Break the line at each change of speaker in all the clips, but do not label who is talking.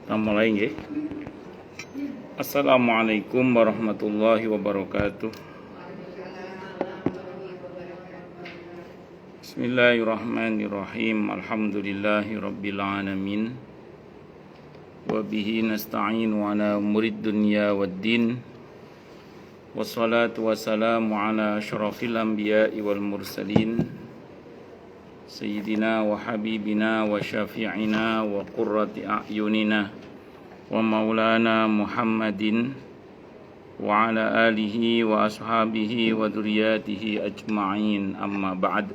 Kita mulai nggih. Assalamualaikum warahmatullahi wabarakatuh. Bismillahirrahmanirrahim. Alhamdulillahi rabbil alamin. Wa bihi nasta'inu ala umurid dunya waddin. Wassalatu wassalamu ala asyrafil anbiya'i wal mursalin. Sayyidina wa habibina wa syafi'ina wa qurrati a'yunina wa maulana Muhammadin wa ala alihi wa ashabihi wa dzurriyyatihi ajma'in, amma ba'd.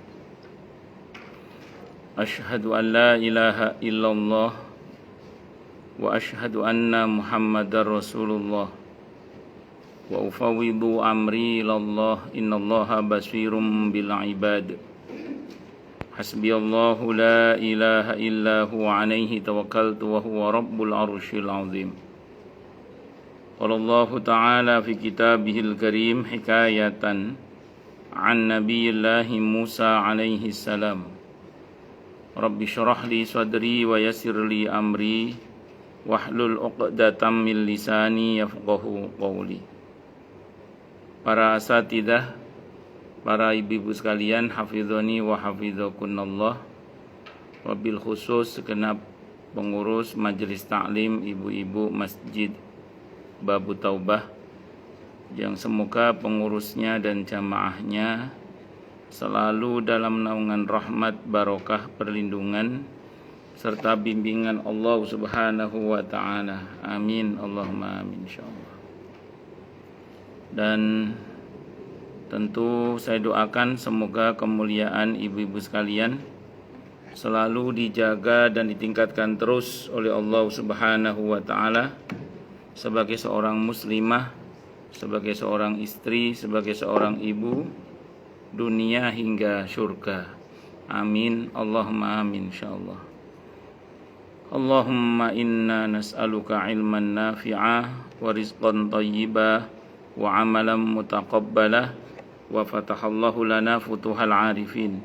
Asyhadu an la ilaha illallah wa asyhadu anna Muhammadar Rasulullah wa ufawwidu amri ilallah innallaha basirum bil ibad. Hasbiyallahu la ilaha illa huwa alaihi tawakkaltu wa huwa rabbul arsyil azim. Qala Allah ta'ala fi kitabihil karim hikayatan an nabiyillahi Musa alaihi salam. Rabbi syrah li sadri wa yassir li amri wahlul 'uqdatam min lisani yafqahu qawli. Para asatidzah, para ibu-ibu sekalian, hafizoni wa hafizakunallah. Wabil khusus segenap pengurus majelis taklim ibu-ibu Masjid Babu Taubah, yang semoga pengurusnya dan jamaahnya selalu dalam naungan rahmat, barokah, perlindungan serta bimbingan Allah Subhanahu wa ta'ala. Amin, Allahumma amin, insyaallah. Dan tentu saya doakan semoga kemuliaan ibu-ibu sekalian selalu dijaga dan ditingkatkan terus oleh Allah Subhanahu wa ta'ala sebagai seorang muslimah, sebagai seorang istri, sebagai seorang ibu, dunia hingga surga. Amin, Allahumma amin, insyaallah. Allahumma inna nas'aluka ilman nafi'ah wa rizqan thayyibah wa amalan mutaqabbalah wa fatahallahu lana futuhal arifin.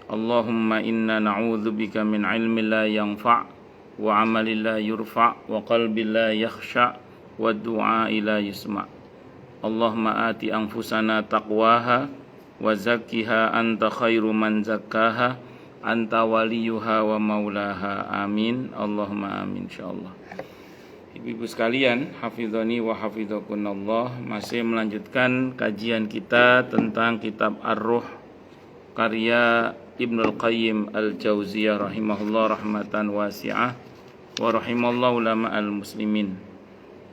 Allahumma inna na'udzubika min ilmin la yanfa' wa amalin la yurfa' wa qalbin la yakhsha' wa du'a'i la yusma'. Allahumma ati anfusana taqwaha wa zakkiha anta khairu man zakkaha anta waliyuha wa maulaha. Amin, Allahumma amin, insyaallah. Ibu-ibu sekalian, hafizani wa hafizakunallah, masih melanjutkan kajian kita tentang kitab Ar-Ruh karya Ibnul Qayyim Al-Jauziyah rahimahullah rahmatan wasi'ah wa rahimallahu ulama al-muslimin.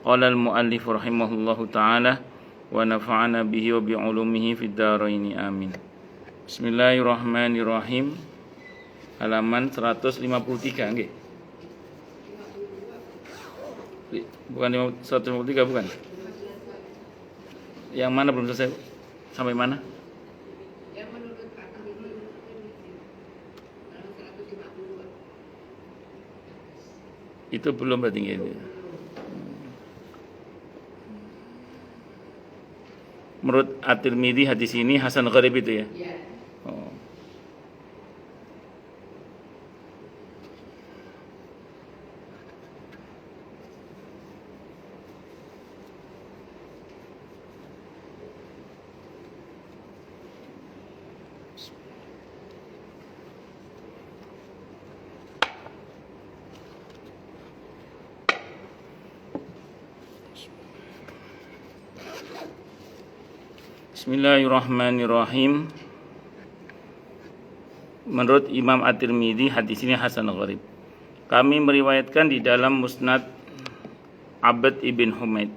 Qala al-muallif rahimahullahu ta'ala wa nafa'ana bihi wa bi'ulumihi fid dharaini amin. Bismillahirrahmanirrahim. Halaman 153 nggih. Bukan 153, bukan. Yang mana belum selesai? Sampai mana? Yang menurut itu belum berarti ini. Menurut At-Tirmidzi hadis ini hasan gharib itu ya? Iya. Oh. Bismillahirrahmanirrahim. Menurut Imam At-Tirmidzi hadis ini hasan gharib. Kami meriwayatkan di dalam Musnad Abd ibn Humaid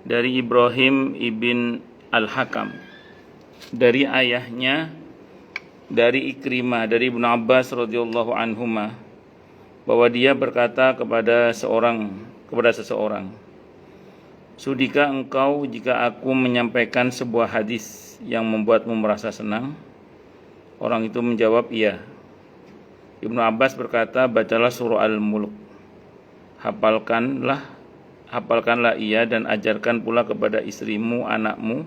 dari Ibrahim ibn Al-Hakam, dari ayahnya, dari Ikrimah, dari Ibnu Abbas radhiyallahu anhuma, bahwa dia berkata kepada seseorang, sudikah engkau jika aku menyampaikan sebuah hadis yang membuatmu merasa senang? Orang itu menjawab, iya. Ibnu Abbas berkata, bacalah surah Al-Mulk. Hafalkanlah ia dan ajarkan pula kepada istrimu, anakmu,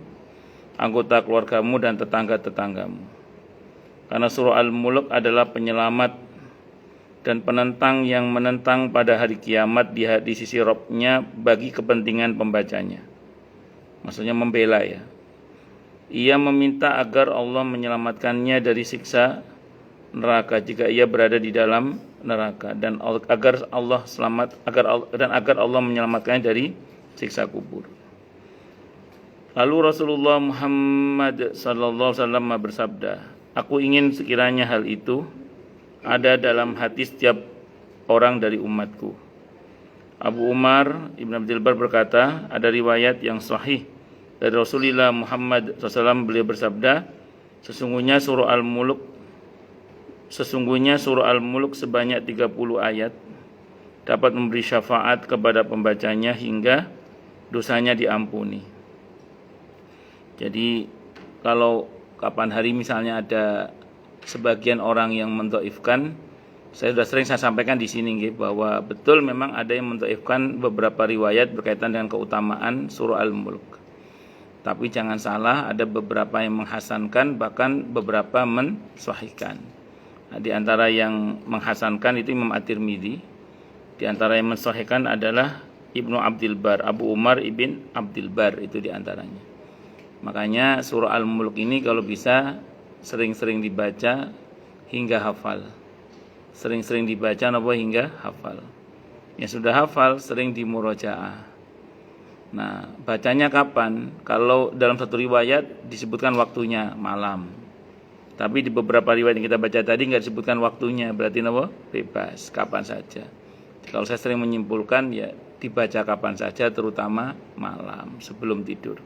anggota keluargamu dan tetangga-tetanggamu. Karena surah Al-Mulk adalah penyelamat dan penentang yang menentang pada hari kiamat di sisi Rabb-nya bagi kepentingan pembacanya. Maksudnya membela ya. Ia meminta agar Allah menyelamatkannya dari siksa neraka jika ia berada di dalam neraka, dan agar Allah menyelamatkannya dari siksa kubur. Lalu Rasulullah Muhammad sallallahu alaihi wasallam bersabda, "Aku ingin sekiranya hal itu ada dalam hati setiap orang dari umatku." Abu Umar Ibn Abdul Bar berkata, ada riwayat yang sahih dari Rasulullah Muhammad SAW, beliau bersabda, sesungguhnya surah Al-Mulk sebanyak 30 ayat dapat memberi syafaat kepada pembacanya hingga dosanya diampuni. Jadi kalau kapan hari misalnya ada sebagian orang yang mendhaifkan, saya sudah sering sampaikan di sini bahwa betul memang ada yang mendhaifkan beberapa riwayat berkaitan dengan keutamaan surah Al-Mulk. Tapi jangan salah, ada beberapa yang menghasankan, bahkan beberapa mensahihkan. Nah, di antara yang menghasankan itu Imam At-Tirmidzi. Di antara yang mensahihkan adalah Ibnu Abdul Bar, Abu Umar Ibn Abdul Bar, itu di antaranya. Makanya surah Al-Mulk ini kalau bisa sering-sering dibaca hingga hafal. Sering-sering dibaca hingga hafal. Yang sudah hafal sering dimurajaah. Nah, bacanya kapan? Kalau dalam satu riwayat disebutkan waktunya malam. Tapi di beberapa riwayat yang kita baca tadi nggak disebutkan waktunya, berarti bebas, kapan saja. Kalau saya sering menyimpulkan ya dibaca kapan saja, terutama malam sebelum tidur.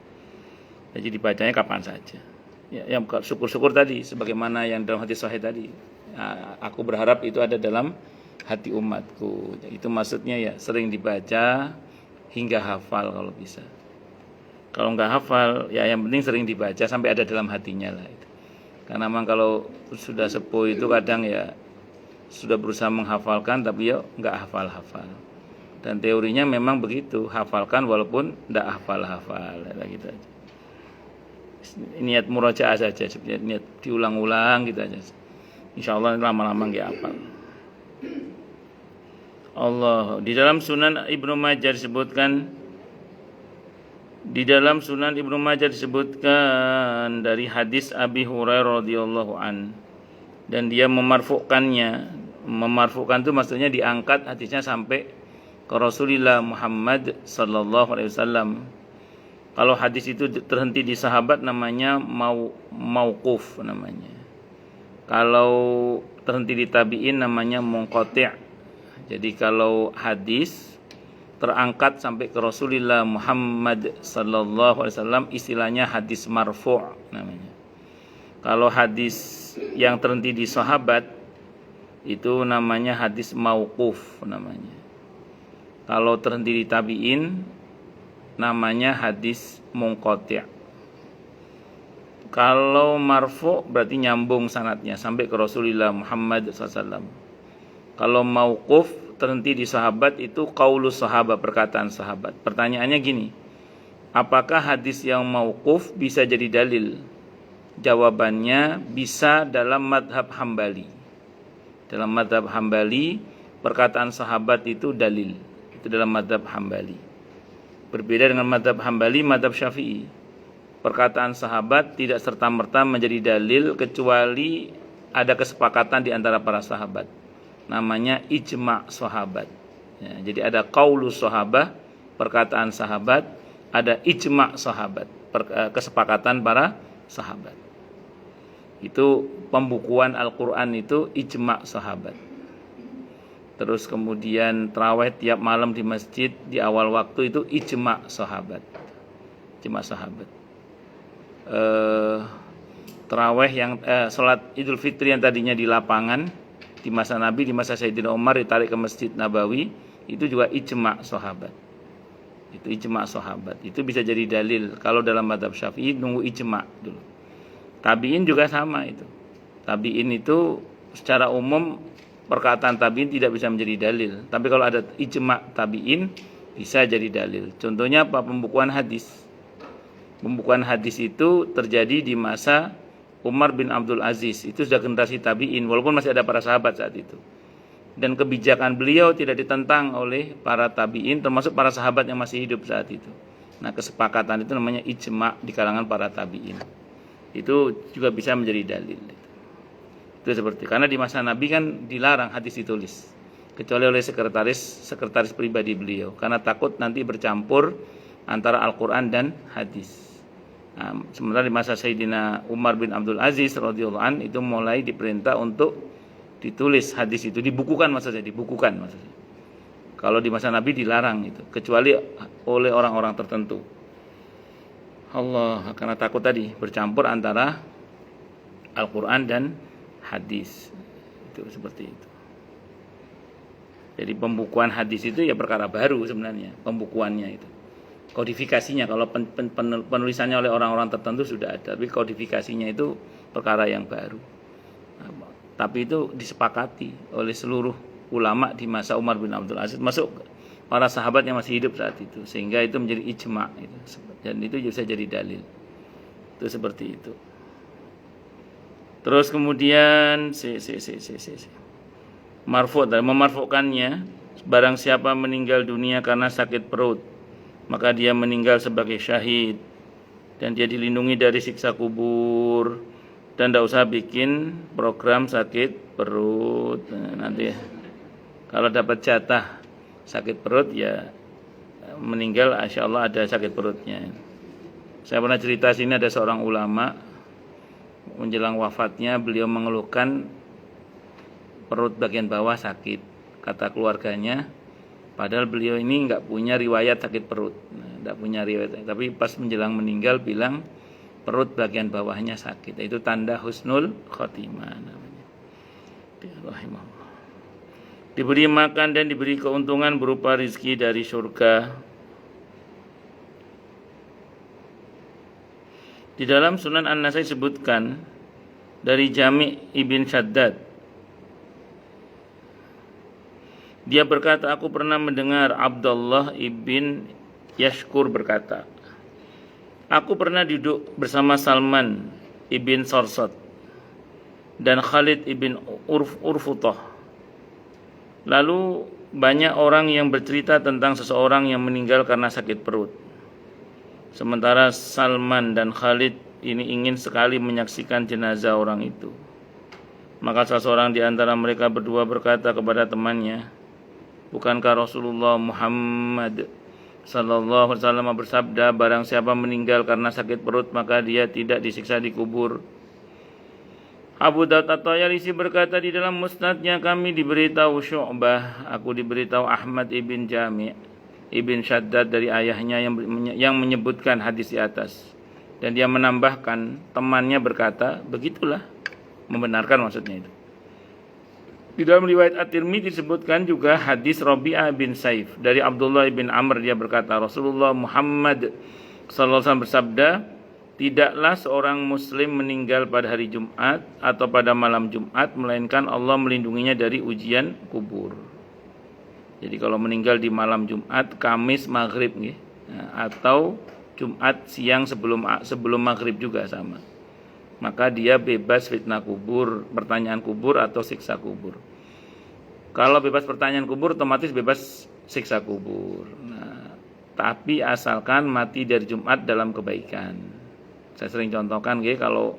Jadi dibacanya kapan saja. Ya, yang syukur-syukur tadi, sebagaimana yang dalam hadis sahih tadi. Nah, aku berharap itu ada dalam hati umatku. Itu maksudnya ya sering dibaca hingga hafal kalau bisa. Kalau nggak hafal, ya yang penting sering dibaca sampai ada dalam hatinya lah itu. Karena memang kalau sudah sepuh itu kadang ya sudah berusaha menghafalkan tapi ya nggak hafal-hafal. Dan teorinya memang begitu, hafalkan walaupun nggak hafal-hafal, gitu aja. Niat murajaah saja, niat diulang-ulang gitu aja. Insya Allah lama-lama nggak hafal. Allah di dalam Sunan Ibnu Majah disebutkan dari hadis Abi Hurairah radhiyallahu an, dan dia memarfukannya. Memarfukan itu maksudnya diangkat hadisnya sampai ke Rasulullah Muhammad sallallahu alaihi wasallam. Kalau hadis itu terhenti di sahabat namanya mauquf namanya. Kalau terhenti di tabi'in namanya munqati'. Jadi kalau hadis terangkat sampai ke Rasulullah Muhammad sallallahu alaihi wasallam istilahnya hadis marfu' namanya. Kalau hadis yang terhenti di sahabat itu namanya hadis mauquf namanya. Kalau terhenti di tabi'in namanya hadis munqati'. Kalau marfu' berarti nyambung sanadnya sampai ke Rasulullah Muhammad sallallahu alaihi wasallam. Kalau mauquf terhenti di sahabat itu qaulus sahabat, perkataan sahabat. Pertanyaannya gini, apakah hadis yang mauquf bisa jadi dalil? Jawabannya bisa dalam madhab Hambali. Dalam madhab Hambali perkataan sahabat itu dalil. Itu dalam madhab Hambali. Berbeda dengan madhab Hambali, madhab Syafi'i. Perkataan sahabat tidak serta-merta menjadi dalil kecuali ada kesepakatan di antara para sahabat. Namanya ijma' sahabat. Ya, jadi ada qaulus sahabah, perkataan sahabat, ada ijma' sahabat, kesepakatan para sahabat. Itu pembukuan Al-Quran itu ijma' sahabat. Terus kemudian tarawih tiap malam di masjid di awal waktu itu ijma' sahabat. Ijma' sahabat. Tarawih yang salat Idul Fitri yang tadinya di lapangan di masa Nabi, di masa Sayyidina Umar ditarik ke Masjid Nabawi, itu juga ijma' sahabat. Itu ijma' sahabat. Itu bisa jadi dalil. Kalau dalam mazhab Syafi'i nunggu ijma' dulu. Tabi'in juga sama itu. Tabi'in itu secara umum perkataan tabi'in tidak bisa menjadi dalil. Tapi kalau ada ijma' tabi'in bisa jadi dalil. Contohnya apa? Pembukuan hadis. Pembukuan hadis itu terjadi di masa Umar bin Abdul Aziz. Itu sudah generasi tabi'in, walaupun masih ada para sahabat saat itu. dan kebijakan beliau tidak ditentang oleh para tabi'in, termasuk para sahabat yang masih hidup saat itu. Nah, kesepakatan itu namanya ijma' di kalangan para tabi'in. Itu juga bisa menjadi dalil. Itu seperti, karena di masa Nabi kan dilarang hadis ditulis kecuali oleh sekretaris pribadi beliau, karena takut nanti bercampur antara Al-Quran dan hadis. Nah, sementara di masa Sayyidina Umar bin Abdul Aziz radhiyallahu an itu mulai diperintah untuk ditulis hadis itu, dibukukan maksudnya. Kalau di masa Nabi dilarang itu, kecuali oleh orang-orang tertentu. Allah, karena takut tadi bercampur antara Al-Quran dan hadis. Itu seperti itu. Jadi pembukuan hadis itu ya perkara baru sebenarnya, pembukuannya itu. Kodifikasinya kalau penulisannya oleh orang-orang tertentu sudah ada, tapi kodifikasinya itu perkara yang baru. Nah, tapi itu disepakati oleh seluruh ulama di masa Umar bin Abdul Aziz, masuk para sahabat yang masih hidup saat itu, sehingga itu menjadi ijma' itu. Dan itu bisa jadi dalil. Itu seperti itu. Terus kemudian marfu' dan memarfu'kannya, barang siapa meninggal dunia karena sakit perut, maka dia meninggal sebagai syahid dan dia dilindungi dari siksa kubur. Dan tidak usah bikin program sakit perut. Nah, nanti kalau dapat jatah sakit perut ya meninggal, insya Allah ada sakit perutnya. Saya pernah cerita sini, ada seorang ulama menjelang wafatnya beliau mengeluhkan perut bagian bawah sakit. Kata keluarganya, padahal beliau ini nggak punya riwayat sakit perut, nggak punya riwayat. Tapi pas menjelang meninggal bilang perut bagian bawahnya sakit. Itu tanda husnul khotimah namanya. Diberi makan dan diberi keuntungan berupa rizki dari surga. Di dalam Sunan An-Nasai sebutkan dari Jami' ibn Shaddad, dia berkata, aku pernah mendengar Abdullah ibn Yashkur berkata, aku pernah duduk bersama Salman ibn Sarsad dan Khalid ibn Urfutah. Lalu banyak orang yang bercerita tentang seseorang yang meninggal karena sakit perut. Sementara Salman dan Khalid ini ingin sekali menyaksikan jenazah orang itu. Maka seseorang di antara mereka berdua berkata kepada temannya, bukankah Rasulullah Muhammad sallallahu alaihi wasallam bersabda, barang siapa meninggal karena sakit perut maka dia tidak disiksa di kubur. Abu Daud At-Tayalisi berkata, di dalam musnadnya kami diberitahu Syu'bah, aku diberitahu Ahmad ibn Jami' ibn Shaddad dari ayahnya yang menyebutkan hadis di atas. Dan dia menambahkan, temannya berkata, begitulah, membenarkan maksudnya itu. Di dalam riwayat At-Tirmidzi disebutkan juga hadis Rabi'ah bin Saif dari Abdullah bin Amr, dia berkata, Rasulullah Muhammad sallallahu alaihi wasallam bersabda, tidaklah seorang muslim meninggal pada hari Jumat atau pada malam Jumat melainkan Allah melindunginya dari ujian kubur. Jadi kalau meninggal di malam Jumat, Kamis maghrib atau Jumat siang sebelum maghrib juga sama, maka dia bebas fitnah kubur, pertanyaan kubur atau siksa kubur. Kalau bebas pertanyaan kubur, otomatis bebas siksa kubur. Nah, tapi asalkan mati dari Jumat dalam kebaikan. Saya sering contohkan, kalau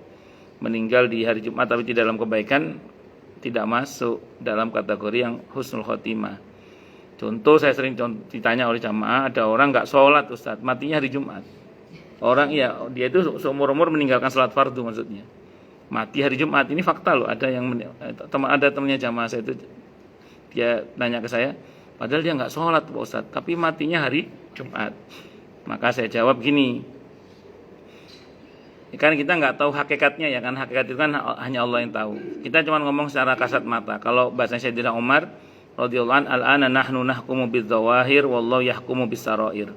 meninggal di hari Jumat tapi tidak dalam kebaikan, tidak masuk dalam kategori yang husnul khotimah. Contoh, saya sering ditanya oleh jamaah, ada orang nggak sholat Ustadz, matinya hari Jumat. Orang dia itu seumur-umur meninggalkan sholat fardu maksudnya. Mati hari Jumat, ini fakta loh. Ada temannya jamaah saya itu, dia nanya ke saya, padahal dia nggak sholat Pak Ustadz, tapi matinya hari Jumat. Maka saya jawab gini, kan kita nggak tahu hakikatnya ya kan, hakikat itu kan hanya Allah yang tahu. Kita cuma ngomong secara kasat mata. Kalau bahasanya Sayyidina Umar radhiyallahu anhu, al-ana nahnu nahkumu bidzawahir wallahu yahkumu bis-sarair.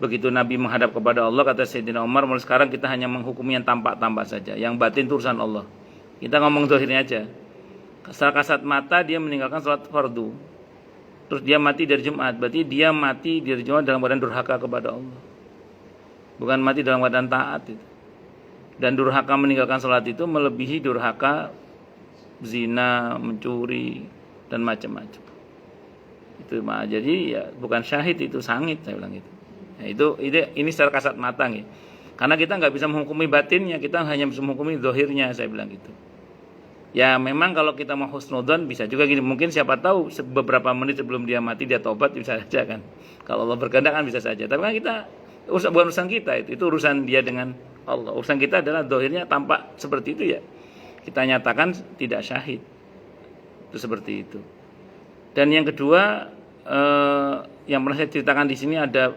Begitu Nabi menghadap kepada Allah, kata Sayyidina Umar, mulai sekarang kita hanya menghukumi yang tampak-tampak saja, yang batin itu urusan Allah. Kita ngomong zahirnya aja. Secara kasat mata dia meninggalkan sholat fardu, terus dia mati dari Jumat, berarti dia mati dari Jumat dalam keadaan durhaka kepada Allah, bukan mati dalam keadaan taat itu. Dan durhaka meninggalkan sholat itu melebihi durhaka zina, mencuri, dan macam-macam. Itu jadi ya bukan syahid, itu sangit, saya bilang itu. Ya, ini secara kasat mata nih. Karena kita nggak bisa menghukumi batinnya, kita hanya bisa menghukumi zahirnya, saya bilang gitu. Ya memang kalau kita mau husnudzon bisa juga gini, mungkin siapa tahu beberapa menit sebelum dia mati dia tobat, bisa saja kan. Kalau Allah berkehendak kan bisa saja. Tapi kan kita bukan urusan kita, itu urusan dia dengan Allah. Urusan kita adalah zahirnya tampak seperti itu ya. Kita nyatakan tidak syahid. Itu seperti itu. Dan yang kedua, yang pernah saya ceritakan di sini, ada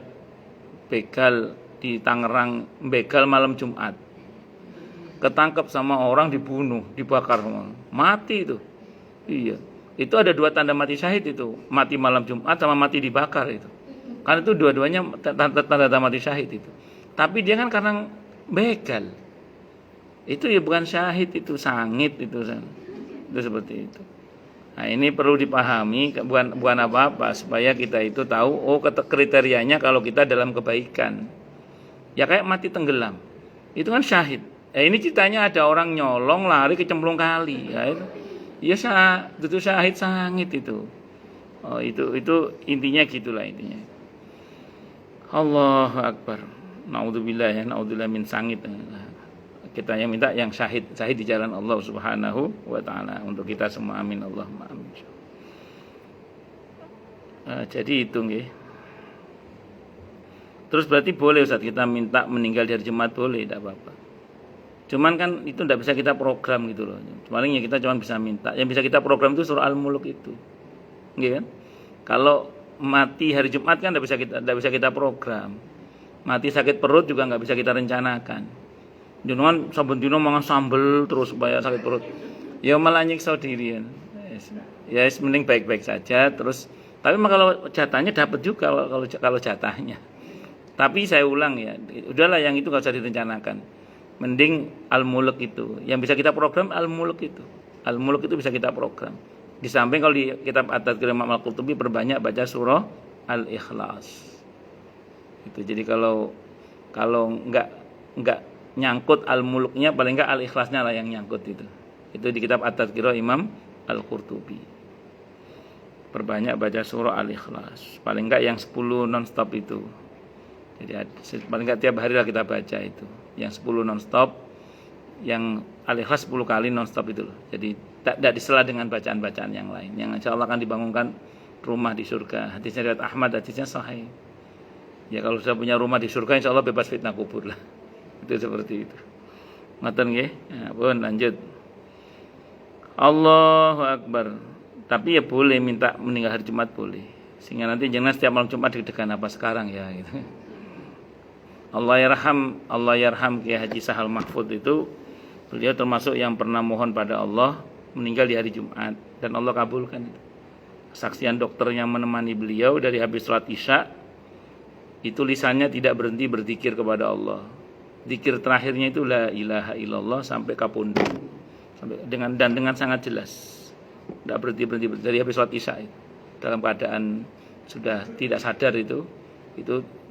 begal di Tangerang, begal malam Jumat. Ketangkep sama orang, dibunuh, dibakar, mati itu. Iya. Itu ada 2 tanda mati syahid itu, mati malam Jumat sama mati dibakar itu. Karena itu dua-duanya tanda mati syahid itu. Tapi dia kan karena begal. Itu ya bukan syahid, itu sangit itu seperti itu. Nah, ini perlu dipahami, bukan apa-apa, supaya kita itu tahu kriterianya kalau kita dalam kebaikan. Ya kayak mati tenggelam. Itu kan syahid. Ini ceritanya ada orang nyolong lari kecemplung kali. Ya itu syahid sangit itu. Oh, itu intinya gitulah intinya. Allahu Akbar. Naudzubillah ya, naudzubillah min sangit. Kita yang minta yang syahid di jalan Allah Subhanahu wa taala untuk kita semua, amin Allahumma amin. Jadi itu nggih. Terus berarti boleh Ustaz kita minta meninggal di hari Jumat, boleh, tidak apa-apa. Cuman kan itu tidak bisa kita program gitu loh. Palingnya kita cuma bisa minta. Yang bisa kita program itu surah Al-Mulk itu. Nggih kan? Kalau mati hari Jumat kan tidak bisa kita program. Mati sakit perut juga nggak bisa kita rencanakan. Jenengan saben dina mangan sambel terus supaya sakit perut. Ya malah nyiksa diri kan. Ya mending baik-baik saja terus. Tapi kalau jatahnya dapat juga kalau jatahnya. Tapi saya ulang ya, udahlah yang itu nggak usah direncanakan. Mending Al-Mulk itu. Yang bisa kita program Al-Mulk itu. Al-Mulk itu bisa kita program. Di samping kalau di kitab At-Tadhkirah Imam Al-Qurtubi perbanyak baca surah Al-Ikhlas. Itu. Jadi kalau enggak nyangkut Al-Mulknya, paling enggak Al-Ikhlasnya lah yang nyangkut itu. Itu di kitab At-Tadhkirah Imam Al-Qurtubi. Perbanyak baca surah Al-Ikhlas. Paling enggak yang 10 non-stop itu. Jadi paling enggak tiap hari lah kita baca itu. Yang 10 non-stop, yang Al-Ikhlas 10 kali non-stop itu loh. Jadi tidak disela dengan bacaan-bacaan yang lain. Yang insya Allah akan dibangunkan rumah di surga. Hadisnya riwayat Ahmad, hadisnya sahih. Ya kalau sudah punya rumah di surga, insya Allah bebas fitnah kubur lah. Itu seperti itu. Ngoten nggih? Ya, pun lanjut. Allahu Akbar. Tapi ya boleh minta meninggal hari Jumat, boleh. Sehingga nanti jangan setiap malam Jumat deg-degan apa sekarang ya gitu. Allah yarham Kiai Haji Sahal Mahfud itu, beliau termasuk yang pernah mohon pada Allah meninggal di hari Jumat dan Allah kabulkan. Kesaksian dokter yang menemani beliau dari habis sholat Isya itu lisannya tidak berhenti berzikir kepada Allah. Zikir terakhirnya itu la ilaha illallah sampai kapundhut. Dengan sangat jelas. Tidak berhenti dari habis sholat Isya itu. Dalam keadaan sudah tidak sadar itu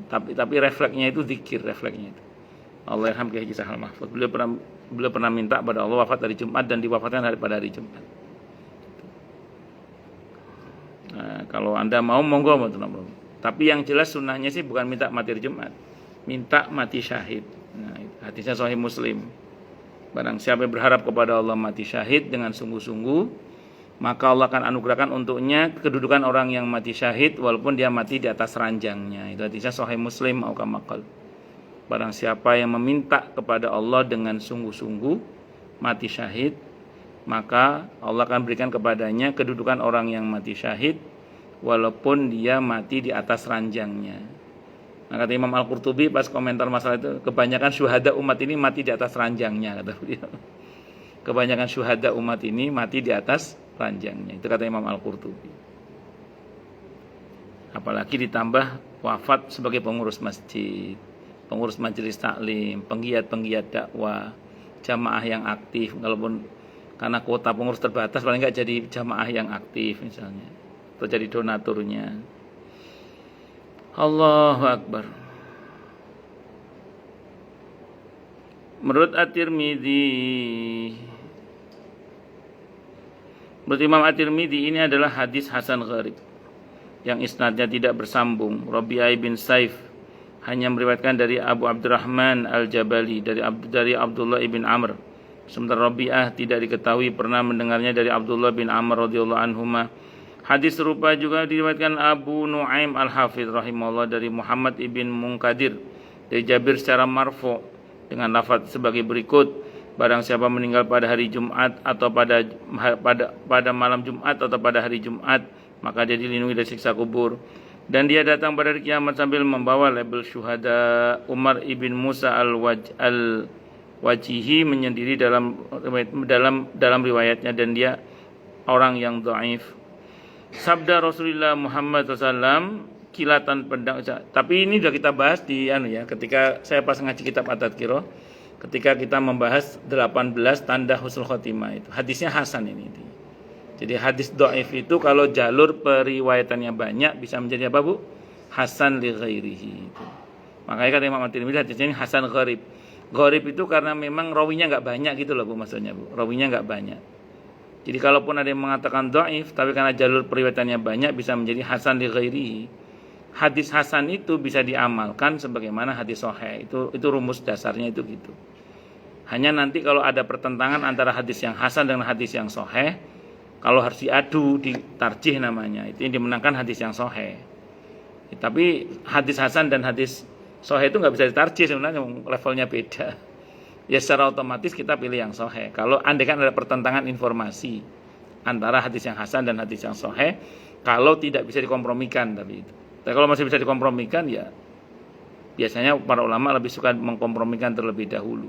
tapi refleksnya itu zikir, refleksnya itu. Allah yarham Kiai Haji Sahal Mahfud. Beliau pernah minta pada Allah wafat hari Jumat dan diwafatkan pada hari Jumat. Nah, kalau Anda mau monggo. Tapi yang jelas sunnahnya sih bukan minta mati hari Jumat, minta mati syahid. Nah, hadisnya Sahih Muslim. Barang siapa yang berharap kepada Allah mati syahid dengan sungguh-sungguh, maka Allah akan anugerahkan untuknya kedudukan orang yang mati syahid walaupun dia mati di atas ranjangnya. Itu hadisnya Sahih Muslim au kama qala. Barang siapa yang meminta kepada Allah dengan sungguh-sungguh mati syahid, maka Allah akan berikan kepadanya kedudukan orang yang mati syahid walaupun dia mati di atas ranjangnya. Nah, kata Imam Al-Qurtubi pas komentar masalah itu, kebanyakan syuhada umat ini mati di atas ranjangnya, kata beliau. Kebanyakan syuhada umat ini mati di atas ranjangnya. Itu kata Imam Al-Qurtubi. Apalagi ditambah wafat sebagai pengurus masjid, pengurus majelis taklim, penggiat-penggiat dakwah, jamaah yang aktif. Walaupun karena kuota pengurus terbatas, paling enggak jadi jamaah yang aktif misalnya, atau jadi donaturnya. Allahu Akbar. Menurut At-Tirmidzi, Menurut Imam At-Tirmidzi ini adalah hadis hasan gharib yang isnadnya tidak bersambung. Rabi'ah bin Saif hanya meriwayatkan dari Abu Abdurrahman Al-Jabali dari Abdullah ibn Amr. Sementara Rabi'ah tidak diketahui pernah mendengarnya dari Abdullah bin Amr radhiyallahu anhuma. Hadis serupa juga diriwayatkan Abu Nuaim Al-Hafidz rahimahullah dari Muhammad ibn Munkadir dari Jabir secara marfu dengan lafaz sebagai berikut: barang siapa meninggal pada hari Jumat atau pada malam Jumat atau pada hari Jumat, maka dia dilindungi dari siksa kubur. Dan dia datang pada hari kiamat sambil membawa label syuhada. Umar ibn Musa al-Wajihi menyendiri dalam riwayatnya, dan dia orang yang dhaif. Sabda Rasulullah Muhammad SAW, kilatan pedang. Tapi ini sudah kita bahas di ketika saya pas ngaji kitab At-Tadhkirah, ketika kita membahas 18 tanda husnul khotimah itu. Hadisnya hasan ini. Jadi hadis dhaif itu kalau jalur periwayatannya banyak bisa menjadi apa, Bu? Hasan li ghairihi itu. Makanya kata Imam At-Tirmidzi hadisnya ini hasan gharib. Gharib itu karena memang rawinya enggak banyak gitu loh, Bu, maksudnya, Bu. Rawinya enggak banyak. Jadi kalaupun ada yang mengatakan dhaif tapi karena jalur periwayatannya banyak bisa menjadi hasan li ghairihi. Hadis hasan itu bisa diamalkan sebagaimana hadis sahih. Itu rumus dasarnya itu gitu. Hanya nanti kalau ada pertentangan antara hadis yang hasan dengan hadis yang sahih, kalau harus diadu, ditarjih namanya, itu yang dimenangkan hadis yang sahih. Tapi hadis hasan dan hadis sahih itu nggak bisa ditarjih sebenarnya, levelnya beda. Ya secara otomatis kita pilih yang sahih. Kalau andaikan ada pertentangan informasi antara hadis yang hasan dan hadis yang sahih, kalau tidak bisa dikompromikan tapi itu. Tapi kalau masih bisa dikompromikan, ya biasanya para ulama lebih suka mengkompromikan terlebih dahulu.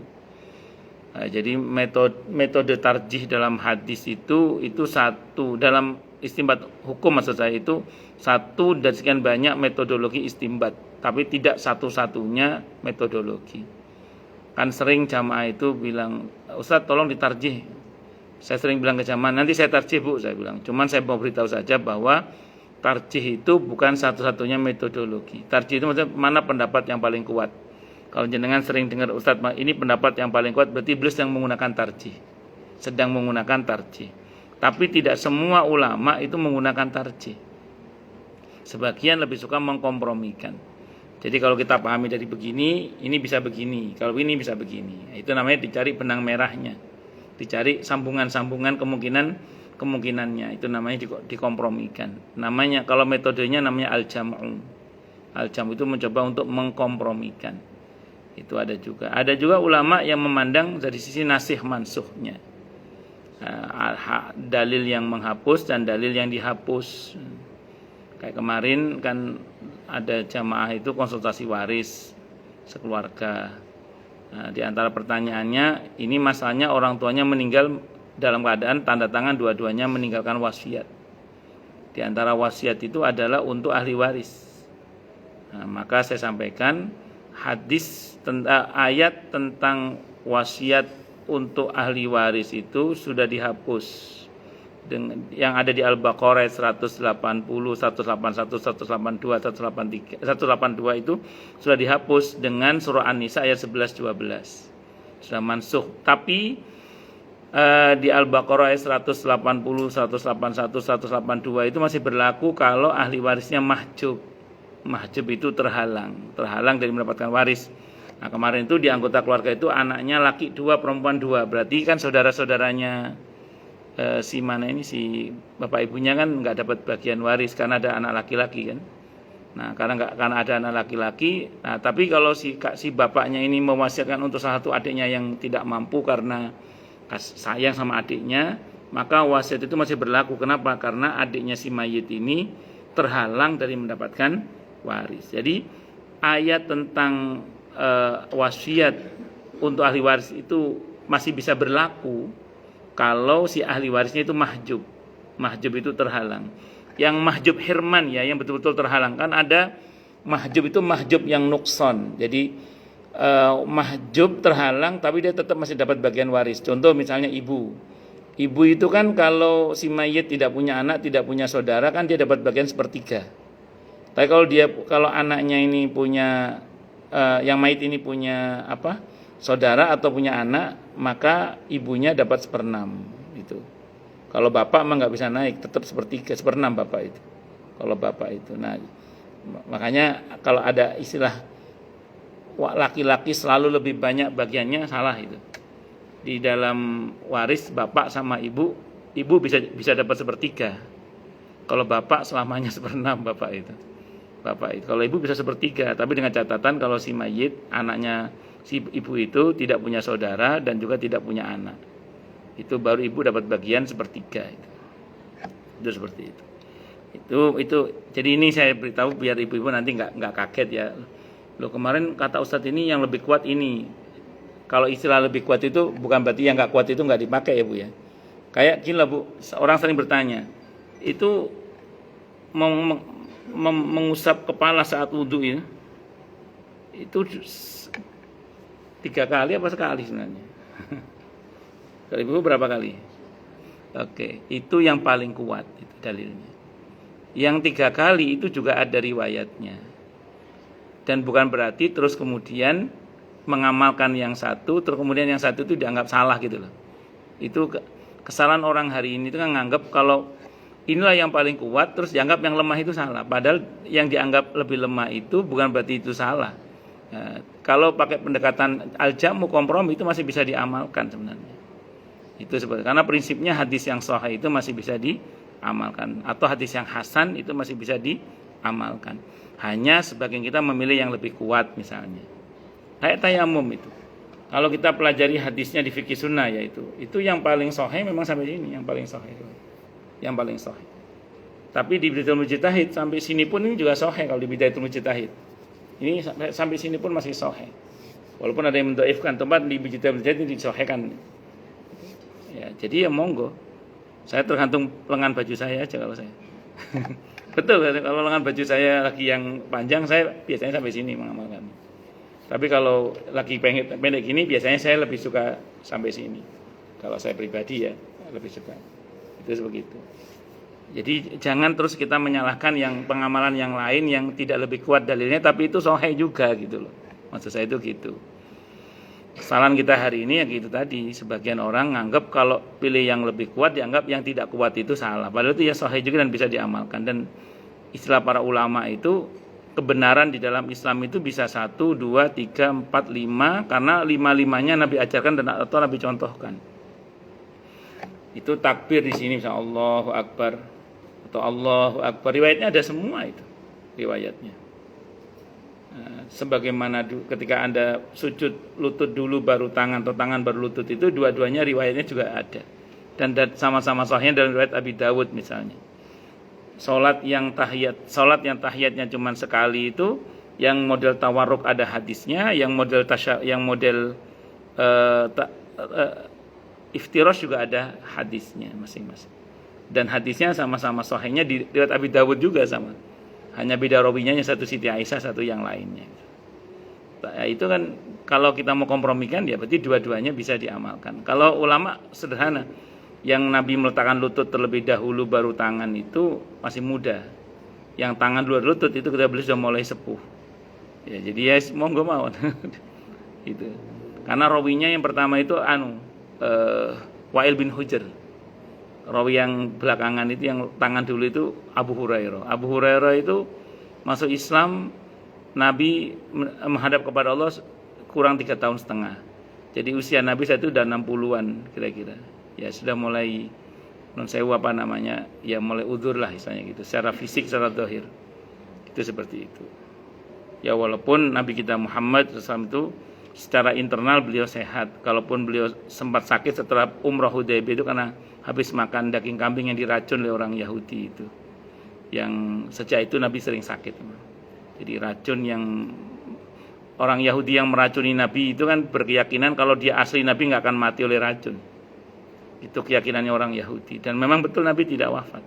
Nah, jadi metode tarjih dalam hadis itu satu, dalam istinbat hukum maksud saya itu satu dan sekian banyak metodologi istinbat, tapi tidak satu-satunya metodologi. Kan sering jamaah itu bilang, Ustaz tolong ditarjih. Saya sering bilang ke jamaah, nanti saya tarjih, Bu, saya bilang. Cuman saya mau beritahu saja bahwa tarjih itu bukan satu-satunya metodologi. Tarjih itu maksudnya mana pendapat yang paling kuat. Kalau jenengan sering dengar Ustaz, ini pendapat yang paling kuat, berarti beliau sedang menggunakan tarjih. Tapi tidak semua ulama itu menggunakan tarjih. Sebagian lebih suka mengkompromikan. Jadi kalau kita pahami dari begini, ini bisa begini. Kalau ini bisa begini. Itu namanya dicari benang merahnya. Dicari sambungan-sambungan kemungkinannya. Itu namanya dikompromikan. Namanya kalau metodenya namanya al-jam'u. Al-jam'u itu mencoba untuk mengkompromikan. Itu ada juga ulama yang memandang dari sisi nasih mansuhnya, dalil yang menghapus dan dalil yang dihapus. Kayak kemarin kan ada jamaah itu konsultasi waris sekeluarga. Nah, di antara pertanyaannya, ini masalahnya orang tuanya meninggal dalam keadaan tanda tangan dua-duanya meninggalkan wasiat. Di antara wasiat itu adalah untuk ahli waris. Nah, maka saya sampaikan ayat tentang wasiat untuk ahli waris itu sudah dihapus. Yang ada di Al-Baqarah 180, 181, 182, 182 itu sudah dihapus dengan surah An-Nisa ayat 11 12. Sudah mansukh. Tapi di Al-Baqarah ayat 180, 181, 182 itu masih berlaku kalau ahli warisnya mahjub. Mahjub itu terhalang dari mendapatkan waris. Nah, kemarin itu di anggota keluarga itu anaknya laki 2, perempuan 2. Berarti kan saudara-saudaranya si bapak ibunya kan nggak dapat bagian waris karena ada anak laki-laki kan. Nah, karena ada anak laki-laki. Nah, tapi kalau si bapaknya ini mewasiatkan untuk salah satu adiknya yang tidak mampu karena sayang sama adiknya, maka wasiat itu masih berlaku. Kenapa? Karena adiknya si mayit ini terhalang dari mendapatkan waris. Jadi ayat tentang wasiat untuk ahli waris itu masih bisa berlaku kalau si ahli warisnya itu mahjub. Mahjub itu terhalang. Yang mahjub hirman ya, yang betul-betul terhalang. Kan ada mahjub itu mahjub yang nukson. Jadi mahjub terhalang tapi dia tetap masih dapat bagian waris. Contoh misalnya ibu. Ibu itu kan kalau si mayit tidak punya anak, tidak punya saudara, kan dia dapat bagian sepertiga. Tapi kalau anaknya ini punya yang mayit ini punya saudara atau punya anak, maka ibunya dapat 1/6 gitu. Kalau bapak mah nggak bisa naik, tetap sepertiga, seperenam bapak itu. Kalau bapak itu, nah makanya kalau ada istilah laki-laki selalu lebih banyak bagiannya, salah itu. Di dalam waris bapak sama ibu bisa dapat sepertiga. Kalau bapak selamanya seperenam bapak itu. Kalau ibu bisa sepertiga, tapi dengan catatan kalau si mayit, anaknya si ibu itu tidak punya saudara dan juga tidak punya anak. Itu baru ibu dapat bagian sepertiga itu. Itu seperti itu. Itu jadi ini saya beritahu biar ibu-ibu nanti nggak kaget ya. Loh, kemarin kata Ustadz ini yang lebih kuat ini. Kalau istilah lebih kuat itu bukan berarti yang nggak kuat itu nggak dipakai ya Bu ya. Kayak gini lah Bu, orang sering bertanya, itu mengusap kepala saat wudhu ya, itu 3 kali apa sekali sebenarnya? Kalau ibu berapa kali? Oke, itu yang paling kuat itu dalilnya. Yang 3 kali itu juga ada riwayatnya. Dan bukan berarti terus kemudian mengamalkan yang satu, terus kemudian yang satu itu dianggap salah gitu loh. Itu kesalahan orang hari ini itu kan nganggap kalau inilah yang paling kuat, terus dianggap yang lemah itu salah. Padahal yang dianggap lebih lemah itu bukan berarti itu salah. Nah, kalau pakai pendekatan al-jamu kompromi itu masih bisa diamalkan sebenarnya. Itu sebenarnya karena prinsipnya hadis yang sahih itu masih bisa diamalkan, atau hadis yang hasan itu masih bisa diamalkan. Hanya sebagian kita memilih yang lebih kuat misalnya. Kayak tayamum itu. Kalau kita pelajari hadisnya di fikih sunnah yaitu, itu yang paling sahih memang sampai sini, yang paling sahih. Yang paling sahih. Tapi di Bidayatul Mujtahid sampai sini pun ini juga sahih kalau di Bidayatul Mujtahid. Ini sampai sini pun masih sahih. Walaupun ada yang mendhaifkan, tempat di Bidayatul Mujtahid ini disahihkan. Ya, jadi ya monggo. Saya tergantung lengan baju saya aja kalau saya. Betul, kalau lengan baju saya lagi yang panjang, saya biasanya sampai sini mengamalkan. Tapi kalau lagi pendek gini, biasanya saya lebih suka sampai sini. Kalau saya pribadi ya, lebih suka. Itu begitu. Jadi jangan terus kita menyalahkan yang pengamalan yang lain yang tidak lebih kuat dalilnya, tapi itu sahih juga gitu loh. Maksud saya itu gitu. Kesalahan kita hari ini ya gitu tadi, sebagian orang nganggap kalau pilih yang lebih kuat dianggap yang tidak kuat itu salah. Padahal itu ya sahih juga dan bisa diamalkan. Dan istilah para ulama itu, kebenaran di dalam Islam itu bisa 1, 2, 3, 4, 5 karena 5-5-nya Nabi ajarkan dan atau Nabi contohkan. Itu takbir di sini misalnya Allahu Akbar atau Allahu Akbar, riwayatnya ada semua itu riwayatnya. Sebagaimana ketika Anda sujud lutut dulu baru tangan atau tangan baru lutut, itu dua-duanya riwayatnya juga ada dan sama-sama sahihnya dalam riwayat Abi Dawud misalnya. Salat yang tahiyatnya cuma sekali itu, yang model tawarruk ada hadisnya, yang model iftirash juga ada hadisnya masing-masing. Dan hadisnya sama-sama sahihnya di riwayat Abi Dawud juga sama. Hanya beda rawinya, satu Siti Aisyah, satu yang lainnya. Nah, itu kan kalau kita mau kompromikan ya berarti dua-duanya bisa diamalkan. Kalau ulama sederhana, yang Nabi meletakkan lutut terlebih dahulu baru tangan itu masih muda. Yang tangan dulu lutut itu kita beli sudah mulai sepuh. Ya, jadi ya monggo mawon. Itu. Karena rawinya yang pertama itu Wa'il bin Hujr. Rawi yang belakangan itu yang tangan dulu itu Abu Hurairah. Abu Hurairah itu masuk Islam, Nabi menghadap kepada Allah kurang 3 tahun setengah. Jadi usia Nabi saat itu udah 60-an kira-kira. Ya sudah mulai ya mulai udzur lah istilahnya gitu. Secara fisik, secara zahir. Itu seperti itu. Ya walaupun Nabi kita Muhammad SAW itu secara internal beliau sehat. Kalaupun beliau sempat sakit setelah Umrah Hudaybiyah itu karena habis makan daging kambing yang diracun oleh orang Yahudi itu. Yang sejak itu Nabi sering sakit. Jadi racun yang orang Yahudi yang meracuni Nabi itu kan berkeyakinan kalau dia asli Nabi nggak akan mati oleh racun. Itu keyakinannya orang Yahudi. Dan memang betul Nabi tidak wafat.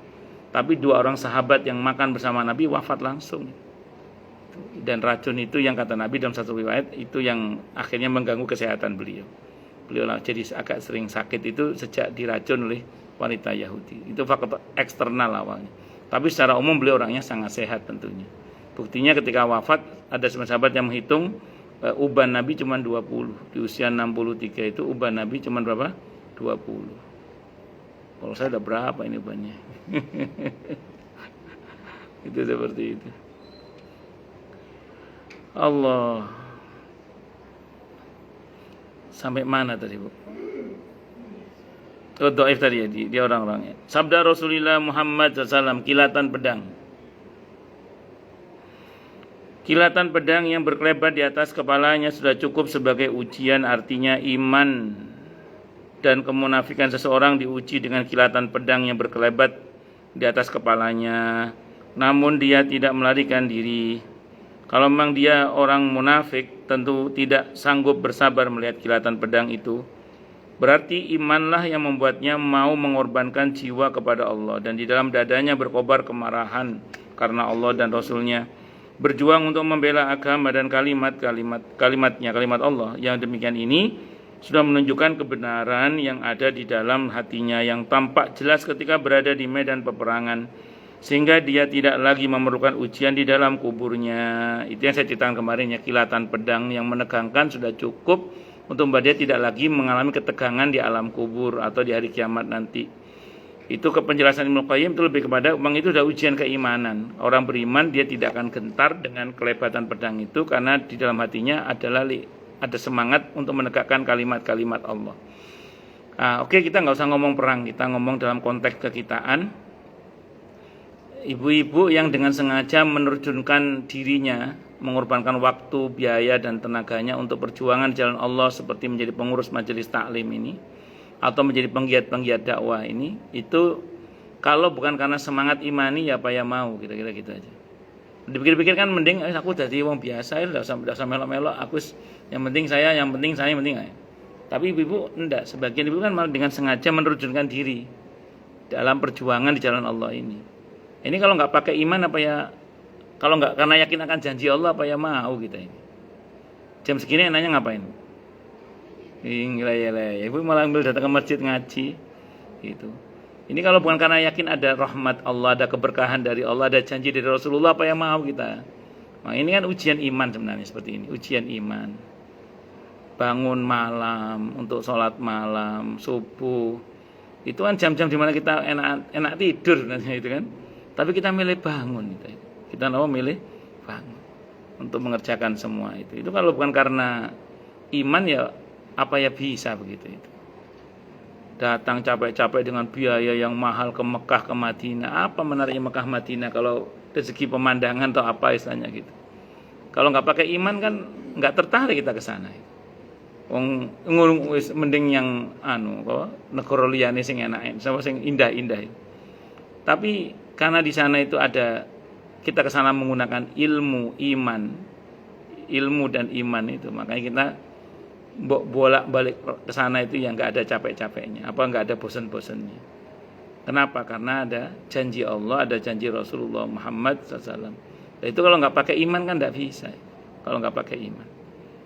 Tapi 2 orang sahabat yang makan bersama Nabi wafat langsung. Dan racun itu yang kata Nabi dalam satu riwayat itu yang akhirnya mengganggu kesehatan beliau. Beliau jadi agak sering sakit itu sejak diracun oleh wanita Yahudi. Itu faktor eksternal awalnya. Tapi secara umum beliau orangnya sangat sehat tentunya. Buktinya ketika wafat ada sahabat yang menghitung uban Nabi cuma 20. Di usia 63 itu uban Nabi cuma berapa? 20. Kalau saya udah berapa ini bannya? Itu seperti itu. Allah. Sampai mana tadi, Bu? Oh, dhaif tadi ya, dia orang-orangnya. Sabda Rasulullah Muhammad SAW, kilatan pedang. Kilatan pedang yang berkelebat di atas kepalanya sudah cukup sebagai ujian, artinya iman dan kemunafikan seseorang diuji dengan kilatan pedang yang berkelebat di atas kepalanya. Namun dia tidak melarikan diri. Kalau memang dia orang munafik, tentu tidak sanggup bersabar melihat kilatan pedang itu. Berarti imanlah yang membuatnya mau mengorbankan jiwa kepada Allah, dan di dalam dadanya berkobar kemarahan karena Allah dan Rasulnya. Berjuang untuk membela agama dan kalimat Allah. Yang demikian ini sudah menunjukkan kebenaran yang ada di dalam hatinya, yang tampak jelas ketika berada di medan peperangan, sehingga dia tidak lagi memerlukan ujian di dalam kuburnya. Itu yang saya ceritakan kemarin ya, kilatan pedang yang menegangkan sudah cukup untuk membuat dia tidak lagi mengalami ketegangan di alam kubur atau di hari kiamat nanti. Itu penjelasan Ibnu Qayyim itu lebih kepada memang itu sudah ujian keimanan. Orang beriman dia tidak akan gentar dengan kelebatan pedang itu, karena di dalam hatinya ada semangat untuk menegakkan kalimat-kalimat Allah. Oke, kita nggak usah ngomong perang, kita ngomong dalam konteks kekitaan. Ibu-ibu yang dengan sengaja menerjunkan dirinya, mengorbankan waktu, biaya, dan tenaganya untuk perjuangan jalan Allah, seperti menjadi pengurus majelis taklim ini atau menjadi penggiat-penggiat dakwah ini, itu kalau bukan karena semangat imani ya apa ya mau, kira-kira gitu aja. Dipikir-pikir kan mending aku jadi wong biasa, enggak usah melok-melok, yang penting saya. Tapi ibu enggak, sebagian ibu kan malah dengan sengaja menerjunkan diri dalam perjuangan di jalan Allah ini. Ini kalau nggak pakai iman apa ya, kalau nggak karena yakin akan janji Allah apa ya mau kita ini. Jam segini nanya ngapain? Ya, ibu malah ambil datang ke masjid ngaji gitu. Ini kalau bukan karena yakin ada rahmat Allah, ada keberkahan dari Allah, ada janji dari Rasulullah, apa ya mau kita. Nah, ini kan ujian iman sebenarnya, seperti ini, ujian iman. Bangun malam untuk sholat malam, subuh, itu kan jam-jam dimana kita enak tidur itu kan. Tapi kita milih bangun, kita milih bangun untuk mengerjakan semua itu. Itu kalau bukan karena iman ya apa ya bisa begitu itu. Datang capek-capek dengan biaya yang mahal ke Mekah, ke Madinah. Apa menariknya Mekah Madinah kalau dari segi pemandangan atau apa istilahnya gitu. Kalau nggak pakai iman kan nggak tertarik kita ke sana. Mending yang negara liyane sing enak, sama sing indah-indah. Tapi karena di sana itu ada, kita ke sana menggunakan ilmu dan iman itu, makanya kita bolak-balik ke sana itu yang nggak ada capek-capeknya, nggak ada bosan-bosannya. Kenapa? Karena ada janji Allah, ada janji Rasulullah Muhammad SAW. Nah, itu kalau nggak pakai iman kan nggak bisa. Kalau nggak pakai iman,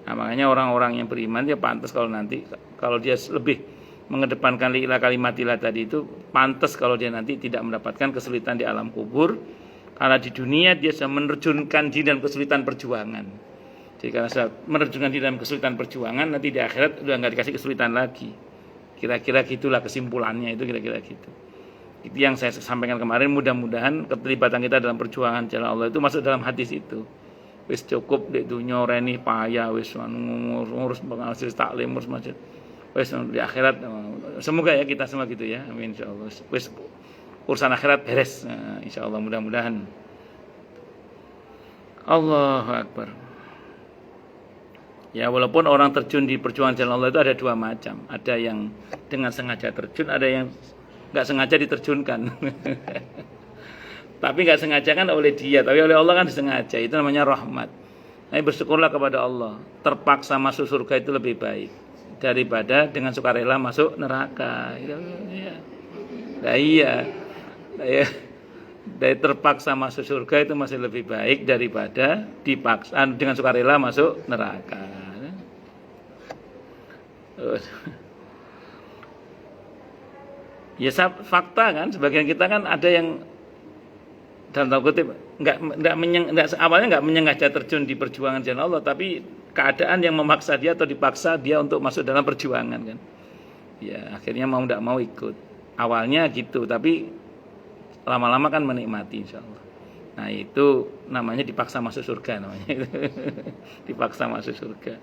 nah, makanya orang-orang yang beriman dia pantas kalau dia lebih mengedepankan li'ilah kalimatilah tadi itu, pantas kalau dia nanti tidak mendapatkan kesulitan di alam kubur, karena di dunia dia sudah menerjunkan diri dalam kesulitan perjuangan. Jadi karena sudah menerjunkan diri dalam kesulitan perjuangan, nanti di akhirat udah nggak dikasih kesulitan lagi. Kira-kira gitulah kesimpulannya itu, kira-kira gitu. Itu yang saya sampaikan kemarin. Mudah-mudahan keterlibatan kita dalam perjuangan jalan Allah itu masuk dalam hadis itu. Wis cukup dek dunya reni payah, wis ngurus majelis taklim, ngurus masjid. Wis di akhirat semoga ya kita semua gitu ya. Amin insyaallah. Wis urusan akhirat beres. Nah, insyaallah mudah-mudahan. Allahu akbar. Ya, walaupun orang terjun di perjuangan jalan Allah itu ada dua macam. Ada yang dengan sengaja terjun, ada yang enggak sengaja diterjunkan. Tapi enggak sengaja kan oleh dia, tapi oleh Allah kan disengaja. Itu namanya rahmat. Nah, bersyukurlah kepada Allah. Terpaksa masuk surga itu lebih baik daripada dengan sukarela masuk neraka. Nah, iya. Dari terpaksa masuk surga itu masih lebih baik daripada dipaksa dengan sukarela masuk neraka. Ya fakta kan, sebagian kita kan ada yang dalam tanda kutip awalnya nggak menyengaja terjun di perjuangan jalan Allah, tapi keadaan yang memaksa dia atau dipaksa dia untuk masuk dalam perjuangan kan. Ya akhirnya mau tidak mau ikut. Awalnya gitu, tapi lama-lama kan menikmati insyaallah. Nah, itu namanya dipaksa masuk surga namanya. Dipaksa masuk surga.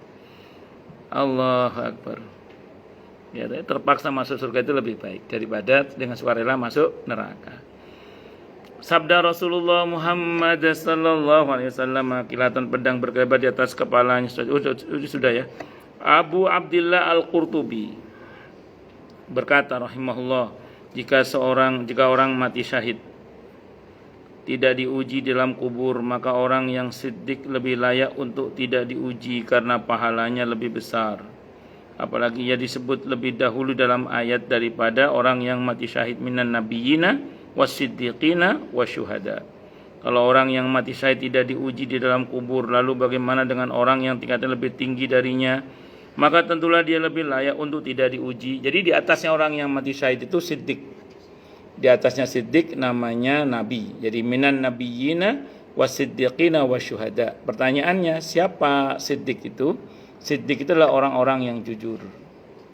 Allahu Akbar. Ya, terpaksa masuk surga itu lebih baik daripada dengan sukarela masuk neraka. Sabda Rasulullah Muhammad sallallahu alaihi wasallam, kilatan pedang berkelebat di atas kepalanya. Sudah ya. Abu Abdillah Al-Qurtubi berkata rahimahullah, jika orang mati syahid tidak diuji dalam kubur, maka orang yang siddiq lebih layak untuk tidak diuji karena pahalanya lebih besar. Apalagi ia disebut lebih dahulu dalam ayat daripada orang yang mati syahid minan nabiyina wasiddiqina wasyuhada. Kalau orang yang mati syahid tidak diuji di dalam kubur, lalu bagaimana dengan orang yang tingkatnya lebih tinggi darinya? Maka tentulah dia lebih layak untuk tidak diuji. Jadi di atasnya orang yang mati syahid itu siddiq. Di atasnya siddiq namanya nabi. Jadi minan nabiyina wasiddiqina wasyuhada. Pertanyaannya, siapa siddiq itu? Siddiq itu adalah orang-orang yang jujur.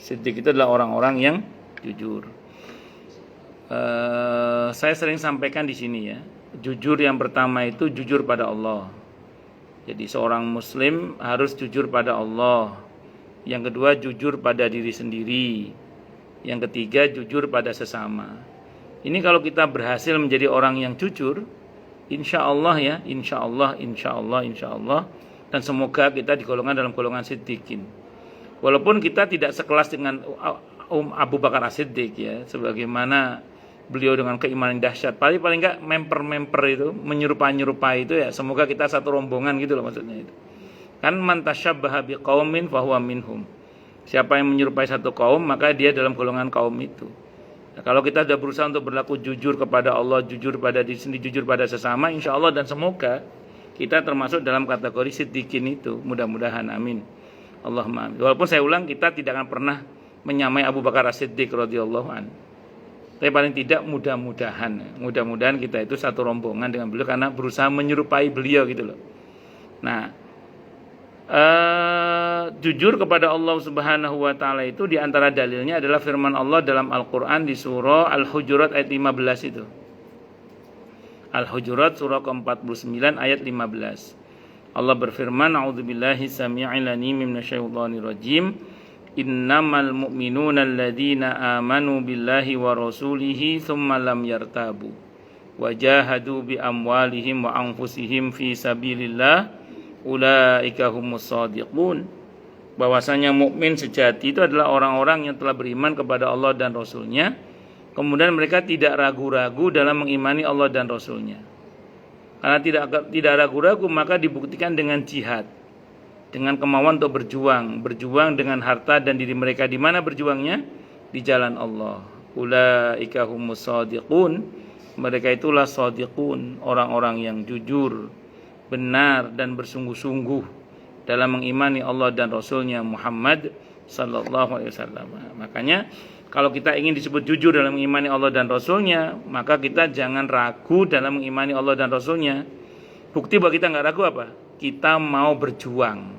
Siddiq itu adalah orang-orang yang jujur. Saya sering sampaikan di sini ya. Jujur yang pertama itu jujur pada Allah. Jadi seorang muslim harus jujur pada Allah. Yang kedua jujur pada diri sendiri. Yang ketiga jujur pada sesama. Ini kalau kita berhasil menjadi orang yang jujur, insya Allah ya, insya Allah, dan semoga kita digolongkan dalam golongan siddiqin. Walaupun kita tidak sekelas dengan Abu Bakar As-Siddiq ya, sebagaimana beliau dengan keimanan dahsyat. Paling enggak memper itu, menyerupai itu ya, semoga kita satu rombongan gitu loh maksudnya itu. Kan man tasyabbaha biqaumin fahuwa minhum. Siapa yang menyerupai satu kaum, maka dia dalam golongan kaum itu. Nah, kalau kita sudah berusaha untuk berlaku jujur kepada Allah, jujur pada diri sendiri, jujur pada sesama, insya Allah dan semoga kita termasuk dalam kategori siddiqin itu. Mudah-mudahan, amin. Allahumma amin. Walaupun saya ulang, kita tidak akan pernah menyamai Abu Bakar As-Siddiq radhiyallahu anhu. Tapi paling tidak mudah-mudahan kita itu satu rombongan dengan beliau karena berusaha menyerupai beliau gitu loh. Nah, jujur kepada Allah Subhanahu wa taala itu di antara dalilnya adalah firman Allah dalam Al-Qur'an di surah Al-Hujurat ayat 15 itu. Al-Hujurat surah ke-49 ayat 15. Allah berfirman, a'udzubillahi samii'il 'aliim minasyaitonir rajim. Innamal mu'minuna alladzina amanu billahi wa rasulihi tsumma lam yartabu wa jahadu bi amwalihim wa anfusihim fi sabilillah ulaika humus shadiqun. Bahwasanya mukmin sejati itu adalah orang-orang yang telah beriman kepada Allah dan Rasulnya, kemudian mereka tidak ragu-ragu dalam mengimani Allah dan Rasulnya. Karena tidak ragu-ragu, maka dibuktikan dengan jihad, dengan kemauan untuk berjuang dengan harta dan diri mereka. Di mana berjuangnya? Di jalan Allah. Ulaika humus shadiqun. Mereka itulah shadiqun, orang-orang yang jujur, benar dan bersungguh-sungguh dalam mengimani Allah dan Rasulnya Muhammad sallallahu alaihi wasallam. Makanya kalau kita ingin disebut jujur dalam mengimani Allah dan Rasulnya, maka kita jangan ragu dalam mengimani Allah dan Rasulnya. Bukti bahwa kita nggak ragu apa? Kita mau berjuang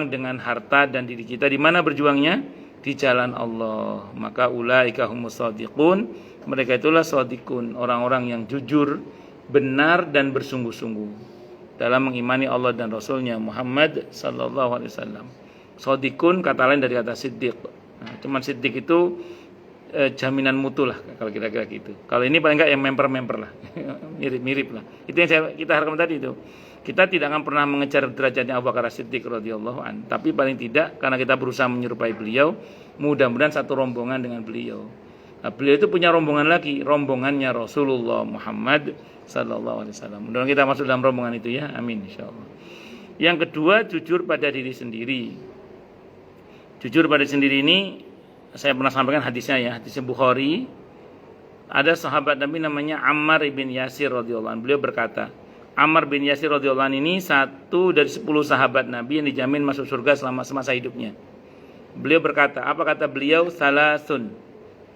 dengan harta dan diri kita. Di mana berjuangnya? Di jalan Allah. Maka ulaika humus shadiqun. Mereka itulah shadiqun, orang-orang yang jujur, benar dan bersungguh-sungguh dalam mengimani Allah dan Rasulnya Muhammad sallallahu alaihi wasallam. Shadiqun kata lain dari kata siddiq. Nah, cuman siddiq itu jaminan mutu lah kalau kira-kira gitu. Kalau ini paling enggak yang memper lah. Mirip-mirip lah. Itu yang kita harapkan tadi itu. Kita tidak akan pernah mengejar derajatnya Abu Bakar As-Siddiq radhiyallahu an, tapi paling tidak karena kita berusaha menyerupai beliau, mudah-mudahan satu rombongan dengan beliau. Nah, beliau itu punya rombongan lagi, rombongannya Rasulullah Muhammad sallallahu alaihi wasallam. Mudah-mudahan kita masuk dalam rombongan itu ya. Amin insyaallah. Yang kedua, jujur pada diri sendiri. Jujur pada diri sendiri ini saya pernah sampaikan hadisnya ya, hadis Bukhari. Ada sahabat Nabi namanya Ammar bin Yasir radhiyallahu anhu. Beliau berkata, Ammar bin Yasir radhiyallahu anhu ini satu dari 10 sahabat Nabi yang dijamin masuk surga selama semasa hidupnya. Beliau berkata, apa kata beliau? Salasun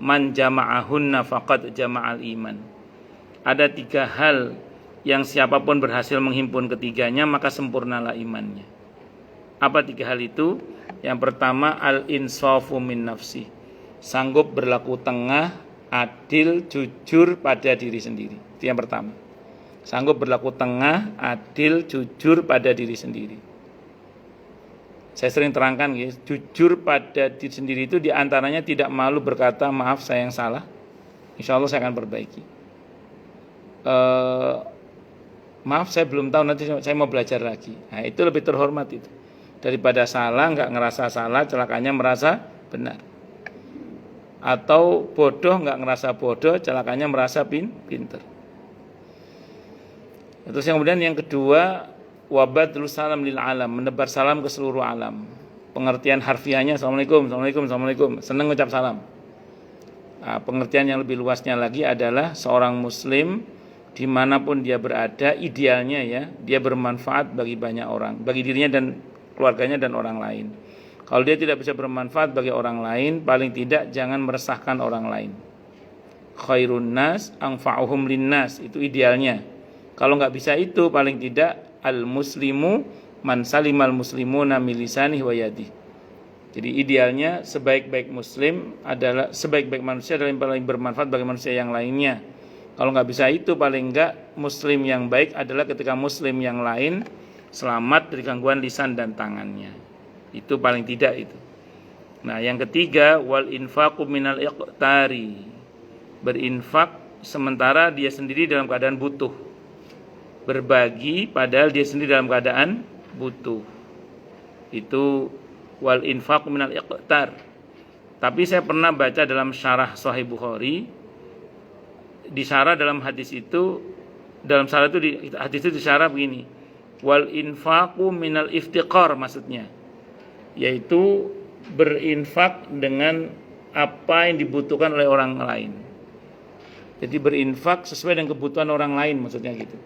man jama'ahunna faqad jama'al iman. Ada 3 hal yang siapapun berhasil menghimpun ketiganya maka sempurnalah imannya. Apa 3 hal itu? Yang pertama, al-insafu min nafsi. sanggup berlaku tengah, adil, jujur pada diri sendiri. Itu yang pertama. Sanggup berlaku tengah, adil, jujur pada diri sendiri. Saya sering terangkan, guys, jujur pada diri sendiri itu diantaranya tidak malu berkata maaf saya yang salah. Insya Allah saya akan perbaiki. Maaf saya belum tahu, nanti saya mau belajar lagi. Nah, itu lebih terhormat itu daripada salah nggak ngerasa salah, celakanya merasa benar. Atau bodoh nggak ngerasa bodoh, celakanya merasa pinter. Terus kemudian yang kedua, wabadul salam lil alam, menebar salam ke seluruh alam. Pengertian harfiahnya assalamualaikum, assalamualaikum, assalamualaikum, senang ucap salam. Nah, pengertian yang lebih luasnya lagi adalah seorang muslim dimanapun dia berada, idealnya ya, dia bermanfaat bagi banyak orang, bagi dirinya dan keluarganya dan orang lain. Kalau dia tidak bisa bermanfaat bagi orang lain, paling tidak jangan meresahkan orang lain. Khairun nas anfa'uhum linnas, itu idealnya. Kalau nggak bisa itu, paling tidak al-muslimu man salimal muslimuna min lisanihi wa yadihi. Jadi idealnya sebaik-baik muslim adalah sebaik-baik manusia adalah yang paling bermanfaat bagi manusia yang lainnya. Kalau nggak bisa itu, paling nggak muslim yang baik adalah ketika muslim yang lain selamat dari gangguan lisan dan tangannya. Itu paling tidak itu. Nah, yang ketiga, wal infaqu minal iqtari, berinfak sementara dia sendiri dalam keadaan butuh. Berbagi padahal dia sendiri dalam keadaan butuh. Itu wal infaqu minal iqtar. Tapi saya pernah baca dalam syarah Sahih Bukhari, di syarah dalam hadis itu, dalam syarah itu hadis itu disyarah begini, wal infaqu minal iftiqar, maksudnya yaitu berinfak dengan apa yang dibutuhkan oleh orang lain. Jadi berinfak sesuai dengan kebutuhan orang lain, maksudnya gitu.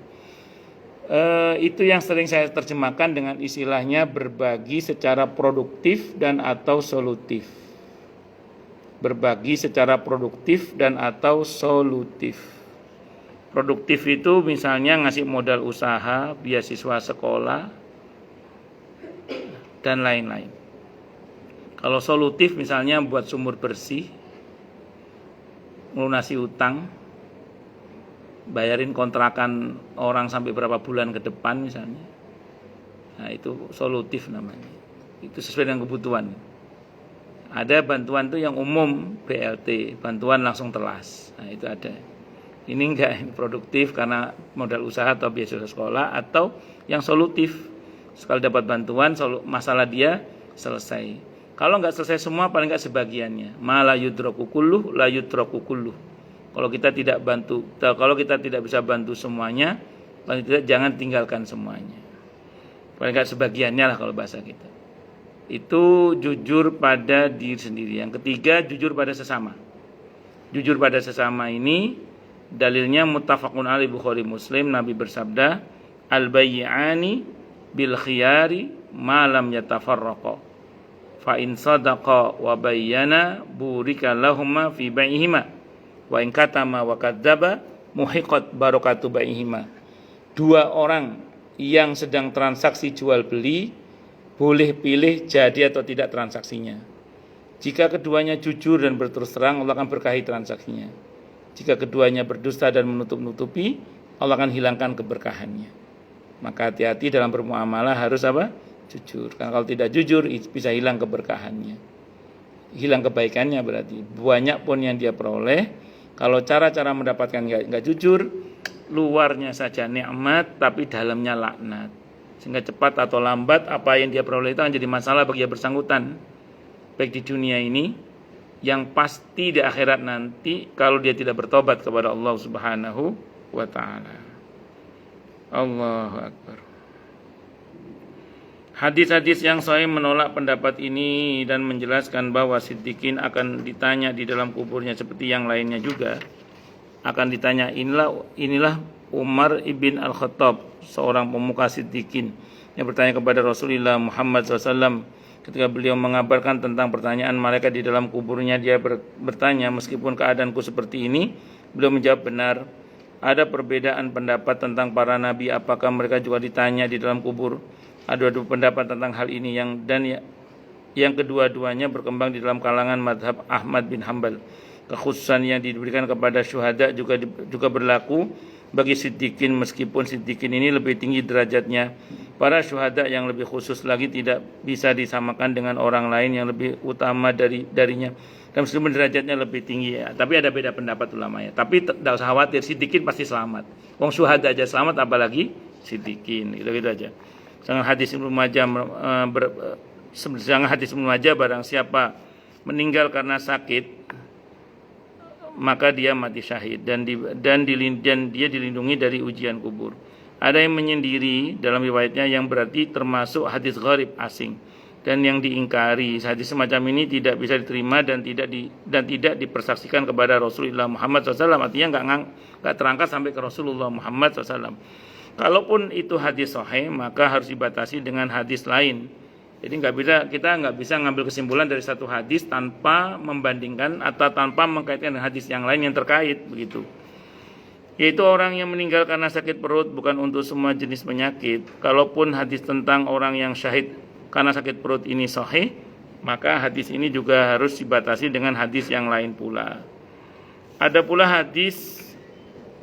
Itu yang sering saya terjemahkan dengan istilahnya berbagi secara produktif dan atau solutif. Berbagi secara produktif dan atau solutif. Produktif itu misalnya ngasih modal usaha, beasiswa sekolah, dan lain-lain. Kalau solutif misalnya buat sumur bersih, melunasi utang, bayarin kontrakan orang sampai berapa bulan ke depan misalnya. Nah, itu solutif namanya. Itu sesuai dengan kebutuhan. Ada bantuan tuh yang umum, BLT, bantuan langsung telas. Nah, itu ada. Ini enggak, ini produktif karena modal usaha atau beasiswa sekolah, atau yang solutif. Sekali dapat bantuan, masalah dia selesai. Kalau enggak selesai semua, paling enggak sebagiannya. Ma la yudraku kulluh, la yudraku kulluh. Kalau kita tidak bisa bantu semuanya, paling tidak jangan tinggalkan semuanya. Paling enggak sebagiannya lah kalau bahasa kita. Itu jujur pada diri sendiri. Yang ketiga, jujur pada sesama. Jujur pada sesama ini dalilnya muttafaqun alaih Bukhari Muslim. Nabi bersabda, al-bay'ani bil khiyari ma lam yatafarraqa. Fa in sadaqa wa bayyana burika lahumma fi bai'ihima. Wa in katama wa kadzaba muhiqat barakatu baihima. Dua orang yang sedang transaksi jual beli boleh pilih jadi atau tidak transaksinya. Jika keduanya jujur dan berterus terang, Allah akan berkahi transaksinya. Jika keduanya berdusta dan menutup-nutupi, Allah akan hilangkan keberkahannya. Maka hati-hati dalam bermuamalah, harus apa? Jujur. Karena kalau tidak jujur bisa hilang keberkahannya, hilang kebaikannya. Berarti banyak pun yang dia peroleh, kalau cara-cara mendapatkan nggak jujur, luarnya saja nikmat, tapi dalamnya laknat. Sehingga cepat atau lambat apa yang dia peroleh itu akan jadi masalah bagi yang bersangkutan, baik di dunia ini, yang pasti di akhirat nanti kalau dia tidak bertobat kepada Allah Subhanahu wa Ta'ala. Allahu Akbar. Hadis-hadis yang sahih menolak pendapat ini dan menjelaskan bahwa siddiqin akan ditanya di dalam kuburnya seperti yang lainnya juga. Akan ditanya, inilah Umar ibn al-Khattab, seorang pemuka siddiqin, yang bertanya kepada Rasulullah Muhammad SAW. Ketika beliau mengabarkan tentang pertanyaan malaikat di dalam kuburnya, dia bertanya, meskipun keadaanku seperti ini, beliau menjawab, benar. Ada perbedaan pendapat tentang para nabi, apakah mereka juga ditanya di dalam kubur? Ada pendapat tentang hal ini yang kedua-duanya berkembang di dalam kalangan madhab Ahmad bin Hambal. Kekhususan yang diberikan kepada syuhada juga berlaku bagi siddiqin, meskipun siddiqin ini lebih tinggi derajatnya. Para syuhada yang lebih khusus lagi tidak bisa disamakan dengan orang lain yang lebih utama darinya. Dan meskipun derajatnya lebih tinggi ya, tapi ada beda pendapat ulama ya. Tapi tidak usah khawatir, siddiqin pasti selamat. Wong syuhada aja selamat, apalagi siddiqin. Gitu aja. Sangat hadis Ibnu Majah barang siapa meninggal karena sakit, maka dia mati syahid dan dia dilindungi dari ujian kubur. Ada yang menyendiri dalam riwayatnya yang berarti termasuk hadis gharib, asing, dan yang diingkari. Hadis semacam ini tidak bisa diterima dan tidak dipersaksikan kepada Rasulullah Muhammad SAW. Artinya nggak terangkat sampai ke Rasulullah Muhammad SAW. Kalaupun itu hadis sahih, maka harus dibatasi dengan hadis lain. Jadi kita nggak bisa ngambil kesimpulan dari satu hadis tanpa membandingkan atau tanpa mengkaitkan dengan hadis yang lain yang terkait, begitu. Yaitu orang yang meninggal karena sakit perut bukan untuk semua jenis penyakit. Kalaupun hadis tentang orang yang syahid karena sakit perut ini sahih, maka hadis ini juga harus dibatasi dengan hadis yang lain pula. Ada pula hadis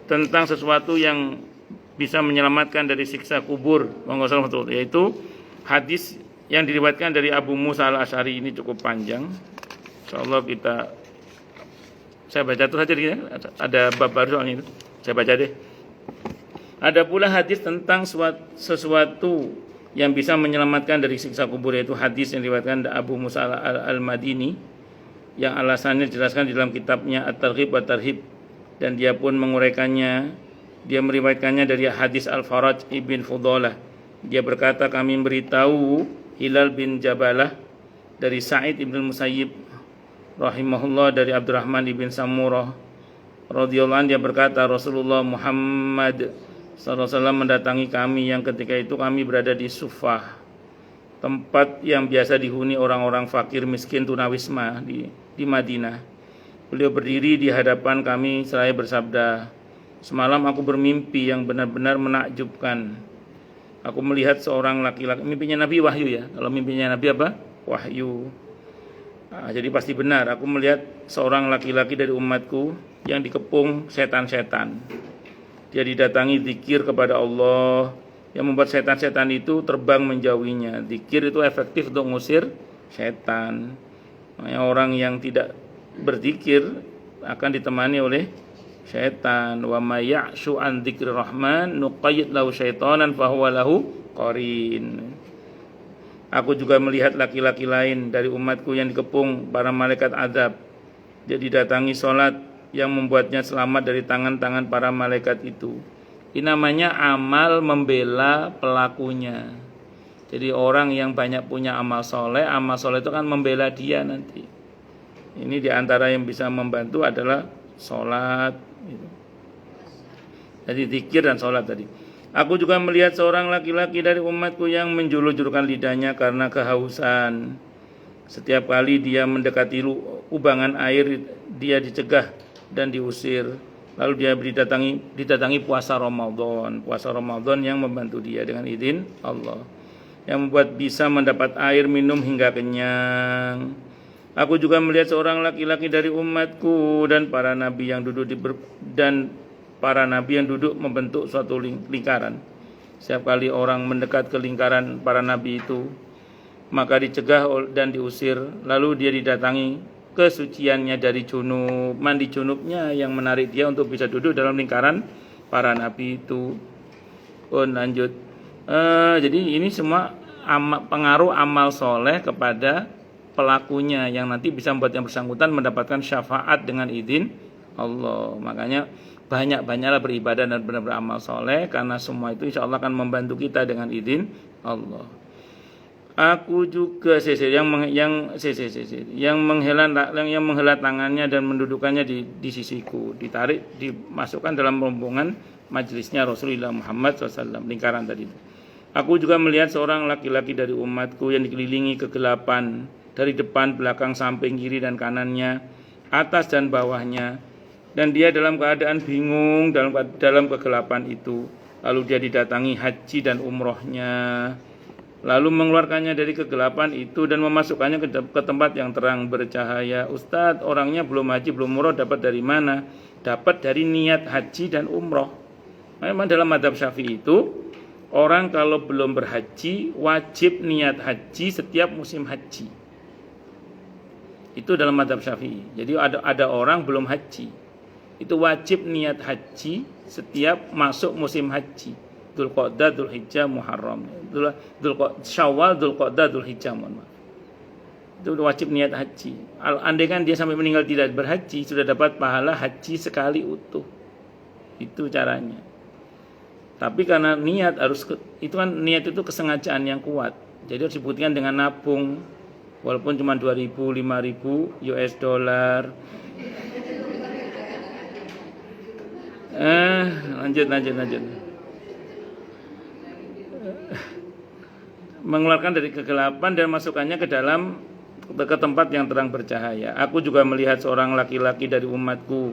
tentang sesuatu yang bisa menyelamatkan dari siksa kubur, yaitu hadis yang diriwayatkan dari Abu Musa al-Asy'ari. Ini cukup panjang. Insyaallah saya baca terus saja, ada bab baru soalnya itu. Saya baca deh. Ada pula hadis tentang sesuatu yang bisa menyelamatkan dari siksa kubur, yaitu hadis yang diriwayatkan Abu Musa al-Madini yang alasannya dijelaskan di dalam kitabnya At-Targhib wa Tarhib, dan dia pun menguraikannya. Dia meriwayatkannya dari hadis Al-Faraj ibn Fudalah. Dia berkata, kami beritahu Hilal bin Jabalah dari Sa'id ibn Musayyib rahimahullah dari Abdurrahman ibn Samurah radhiyallahu anhu. Dia berkata, Rasulullah Muhammad SAW mendatangi kami yang ketika itu kami berada di Sufah, tempat yang biasa dihuni orang-orang fakir miskin tunawisma di Madinah. Beliau berdiri di hadapan kami seraya bersabda, semalam aku bermimpi yang benar-benar menakjubkan. Aku melihat seorang laki-laki, mimpinya Nabi wahyu ya. Kalau mimpinya Nabi apa? Wahyu. Jadi pasti benar. Aku melihat seorang laki-laki dari umatku yang dikepung setan-setan. Dia didatangi zikir kepada Allah yang membuat setan-setan itu terbang menjauhinya. Zikir itu efektif untuk mengusir setan. Orang yang tidak berzikir akan ditemani oleh syaitan. Wa may ya'shu an dzikrir rahman nuqayyid lahu syaitanan fahuwa lahu qarin. Aku juga melihat laki-laki lain dari umatku yang dikepung para malaikat azab. Dia didatangi salat yang membuatnya selamat dari tangan-tangan para malaikat itu. Ini namanya amal membela pelakunya. Jadi orang yang banyak punya amal soleh itu kan membela dia nanti. Ini diantara yang bisa membantu adalah sholat. Jadi zikir dan sholat tadi. Aku juga melihat seorang laki-laki dari umatku yang menjulur-julurkan lidahnya karena kehausan. Setiap kali dia mendekati kubangan air, dia dicegah dan diusir. Lalu dia didatangi puasa Ramadan yang membantu dia dengan izin Allah, yang membuat bisa mendapat air minum hingga kenyang. Aku juga melihat seorang laki-laki dari umatku dan para nabi yang duduk membentuk suatu lingkaran. Setiap kali orang mendekat ke lingkaran para nabi itu, maka dicegah dan diusir. Lalu dia didatangi kesuciannya dari junub, mandi junubnya yang menarik dia untuk bisa duduk dalam lingkaran para nabi itu. Lanjut. Jadi ini semua pengaruh amal soleh kepada pelakunya yang nanti bisa membuat yang bersangkutan mendapatkan syafaat dengan izin Allah. Makanya banyak-banyaklah beribadah dan benar-benar amal soleh, karena semua itu insya Allah akan membantu kita dengan izin Allah. Aku juga yang menghela tangannya dan mendudukannya di sisiku, dimasukkan dalam rombongan majelisnya Rasulullah Muhammad SAW, lingkaran tadi. Aku juga melihat seorang laki-laki dari umatku yang dikelilingi kegelapan dari depan, belakang, samping, kiri dan kanannya, atas dan bawahnya, dan dia dalam keadaan bingung dalam kegelapan itu. Lalu dia didatangi haji dan umrohnya. lalu mengeluarkannya dari kegelapan itu dan memasukkannya ke tempat yang terang bercahaya. Ustadz, orangnya belum haji, belum umroh, dapat dari mana? Dapat dari niat haji dan umroh. Memang dalam mazhab Syafi'i itu, orang kalau belum berhaji wajib niat haji setiap musim haji. Itu dalam mazhab Syafi'i. Jadi ada orang belum haji, itu wajib niat haji setiap masuk musim haji. Dzulqa'dah, Dzulhijjah, Muharram. Syawal, Dzulqa'dah, Dzulhijjah, mohon maaf. Itu wajib niat haji. Andai kan dia sampai meninggal tidak berhaji, sudah dapat pahala haji sekali utuh. Itu caranya. Tapi karena niat itu kan niat itu kesengajaan yang kuat. Jadi harus dibuktikan dengan nabung. Walaupun cuma 2.000, 5.000 US dollar. Lanjut. Mengeluarkan dari kegelapan dan masukkannya ke tempat yang terang bercahaya. Aku juga melihat seorang laki-laki dari umatku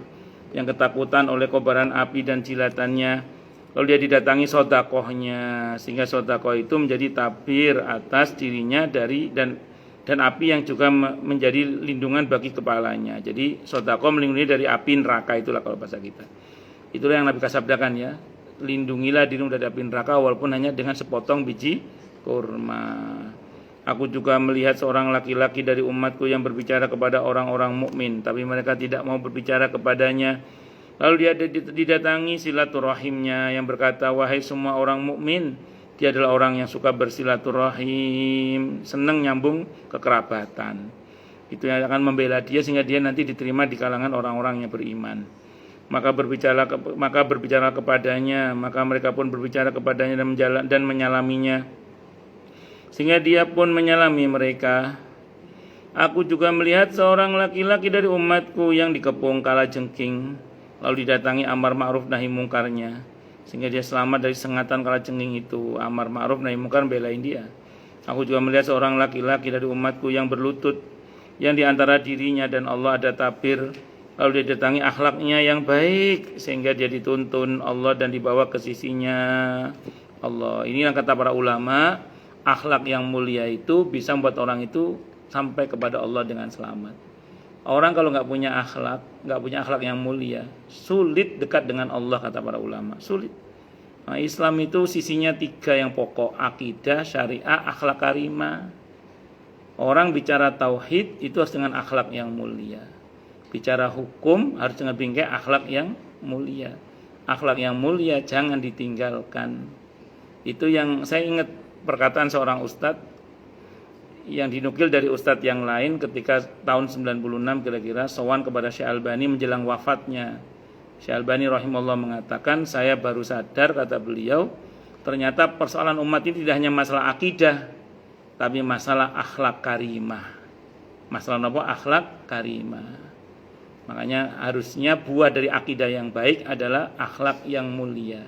yang ketakutan oleh kobaran api dan jilatannya. Lalu dia didatangi sodakohnya, sehingga sodakoh itu menjadi tabir atas dirinya dan api yang juga menjadi lindungan bagi kepalanya. Jadi sodakoh melindungi dari api neraka, itulah kalau bahasa kita. Itulah yang Nabi sabdakan ya, lindungilah dirimu dari api neraka walaupun hanya dengan sepotong biji kurma. Aku juga melihat seorang laki-laki dari umatku yang berbicara kepada orang-orang mukmin, tapi mereka tidak mau berbicara kepadanya. Lalu dia didatangi silaturahimnya yang berkata, wahai semua orang mukmin, dia adalah orang yang suka bersilaturahim, senang nyambung kekerabatan. Itu yang akan membela dia sehingga dia nanti diterima di kalangan orang-orang yang beriman. Maka berbicara kepadanya, maka mereka pun berbicara kepadanya dan menyalaminya, sehingga dia pun menyalami mereka. Aku juga melihat seorang laki-laki dari umatku yang dikepung kalajengking, lalu didatangi amar ma'ruf nahi mungkarnya, sehingga dia selamat dari sengatan kalajengking itu. Amar ma'ruf nahi mungkar belain dia. Aku juga melihat seorang laki-laki dari umatku yang berlutut, yang diantara dirinya dan Allah ada tabir, lalu dia datangi akhlaknya yang baik, sehingga dia dituntun Allah dan dibawa ke sisinya Allah. Ini yang kata para ulama, akhlak yang mulia itu bisa membuat orang itu sampai kepada Allah dengan selamat. Orang kalau nggak punya akhlak yang mulia, sulit dekat dengan Allah, kata para ulama, sulit. Nah, Islam itu sisinya 3 yang pokok: akidah, syariah, akhlak karimah. Orang bicara tauhid itu harus dengan akhlak yang mulia. Bicara hukum harus dengan bingkai akhlak yang mulia. Akhlak yang mulia jangan ditinggalkan. Itu yang saya ingat perkataan seorang ustadz yang dinukil dari ustadz yang lain ketika tahun 96 kira-kira sowan kepada Syekh Albani menjelang wafatnya. Syekh Albani rahimahullah mengatakan, saya baru sadar, kata beliau, ternyata persoalan umat ini tidak hanya masalah akidah, tapi masalah akhlak karimah. Masalah apa? Akhlak karimah. Makanya harusnya buah dari akidah yang baik adalah akhlak yang mulia,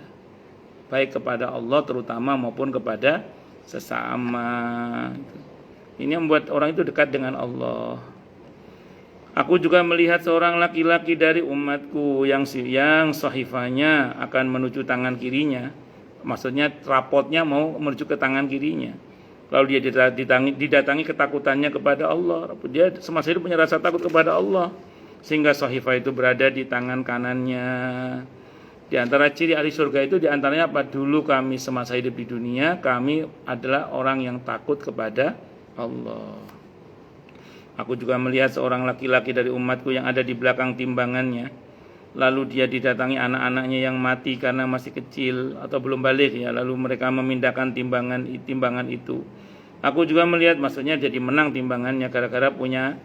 baik kepada Allah terutama maupun kepada sesama. Ini yang membuat orang itu dekat dengan Allah. Aku juga melihat seorang laki-laki dari umatku yang sahifahnya akan menuju tangan kirinya. Maksudnya rapotnya mau menuju ke tangan kirinya. Lalu dia didatangi ketakutannya kepada Allah. Dia semasa hidup punya rasa takut kepada Allah, sehingga sahifah itu berada di tangan kanannya. Di antara ciri ahli surga itu diantaranya apa? Dulu kami semasa hidup di dunia, kami adalah orang yang takut kepada Allah. Aku juga melihat seorang laki-laki dari umatku yang ada di belakang timbangannya. Lalu dia didatangi anak-anaknya yang mati karena masih kecil atau belum balik ya. Lalu mereka memindahkan timbangan itu. Aku juga melihat, maksudnya jadi menang timbangannya gara-gara punya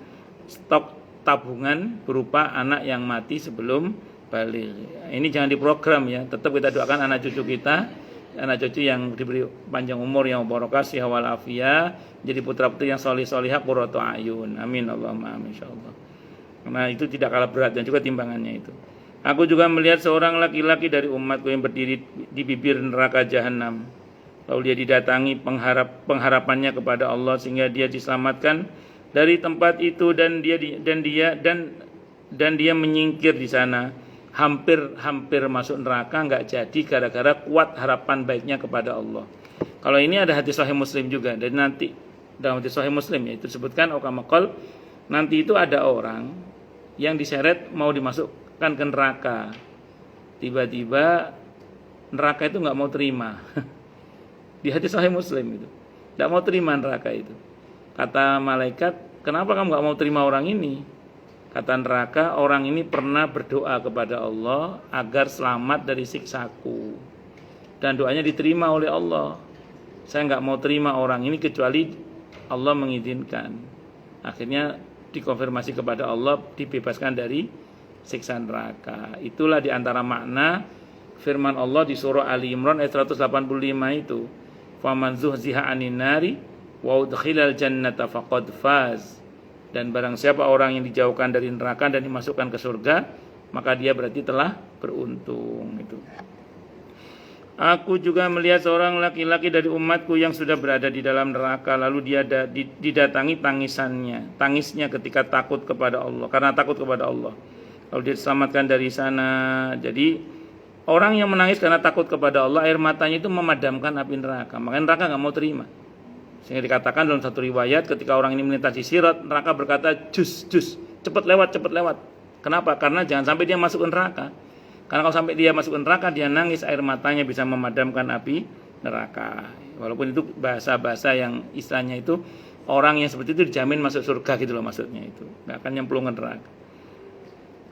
stok tabungan berupa anak yang mati sebelum balik. Ini jangan diprogram ya. Tetap kita doakan anak cucu kita, anak cucu yang diberi panjang umur, yang barokah, siha wal afiyah, jadi putra-putri yang solih-solihah, qurratu ayun. Amin Allahumma amin insyaallah. Karena itu tidak kalah berat dan juga timbangannya itu. Aku juga melihat seorang laki-laki dari umatku yang berdiri di bibir neraka jahanam. Lalu dia didatangi pengharapannya kepada Allah sehingga dia diselamatkan dari tempat itu dan dia menyingkir di sana. Hampir masuk neraka, enggak jadi gara-gara kuat harapan baiknya kepada Allah. Kalau ini ada hadis Sahih Muslim juga. Dan nanti dalam hadis Sahih Muslim ya, itu disebutkan Okamakol, nanti itu ada orang yang diseret mau dimasukkan ke neraka. Tiba-tiba neraka itu nggak mau terima. Di hadis Sahih Muslim itu nggak mau terima neraka itu. Kata malaikat, kenapa kamu nggak mau terima orang ini? Kata neraka, orang ini pernah berdoa kepada Allah agar selamat dari siksaku, dan doanya diterima oleh Allah. Saya nggak mau terima orang ini kecuali Allah mengizinkan. Akhirnya dikonfirmasi kepada Allah, dibebaskan dari siksa neraka. Itulah diantara makna firman Allah di surah Ali Imran ayat 185 itu. Faman zuhziha 'anil nari wa udkhilal jannata faqad faz. Dan barang siapa orang yang dijauhkan dari neraka dan dimasukkan ke surga, maka dia berarti telah beruntung. Itu. Aku juga melihat seorang laki-laki dari umatku yang sudah berada di dalam neraka, lalu dia didatangi tangisnya ketika takut kepada Allah, karena takut kepada Allah. Lalu dia diselamatkan dari sana. Jadi orang yang menangis karena takut kepada Allah, air matanya itu memadamkan api neraka. Makanya neraka nggak mau terima. Sehingga dikatakan dalam satu riwayat, ketika orang ini melintasi sirat, neraka berkata, jus, cepat lewat. Kenapa? Karena jangan sampai dia masuk ke neraka. Karena kalau sampai dia masuk ke neraka, dia nangis, air matanya bisa memadamkan api neraka. Walaupun itu bahasa-bahasa yang istilahnya itu, orang yang seperti itu dijamin masuk surga gitu loh maksudnya itu. Nggak akan nyemplung ke neraka.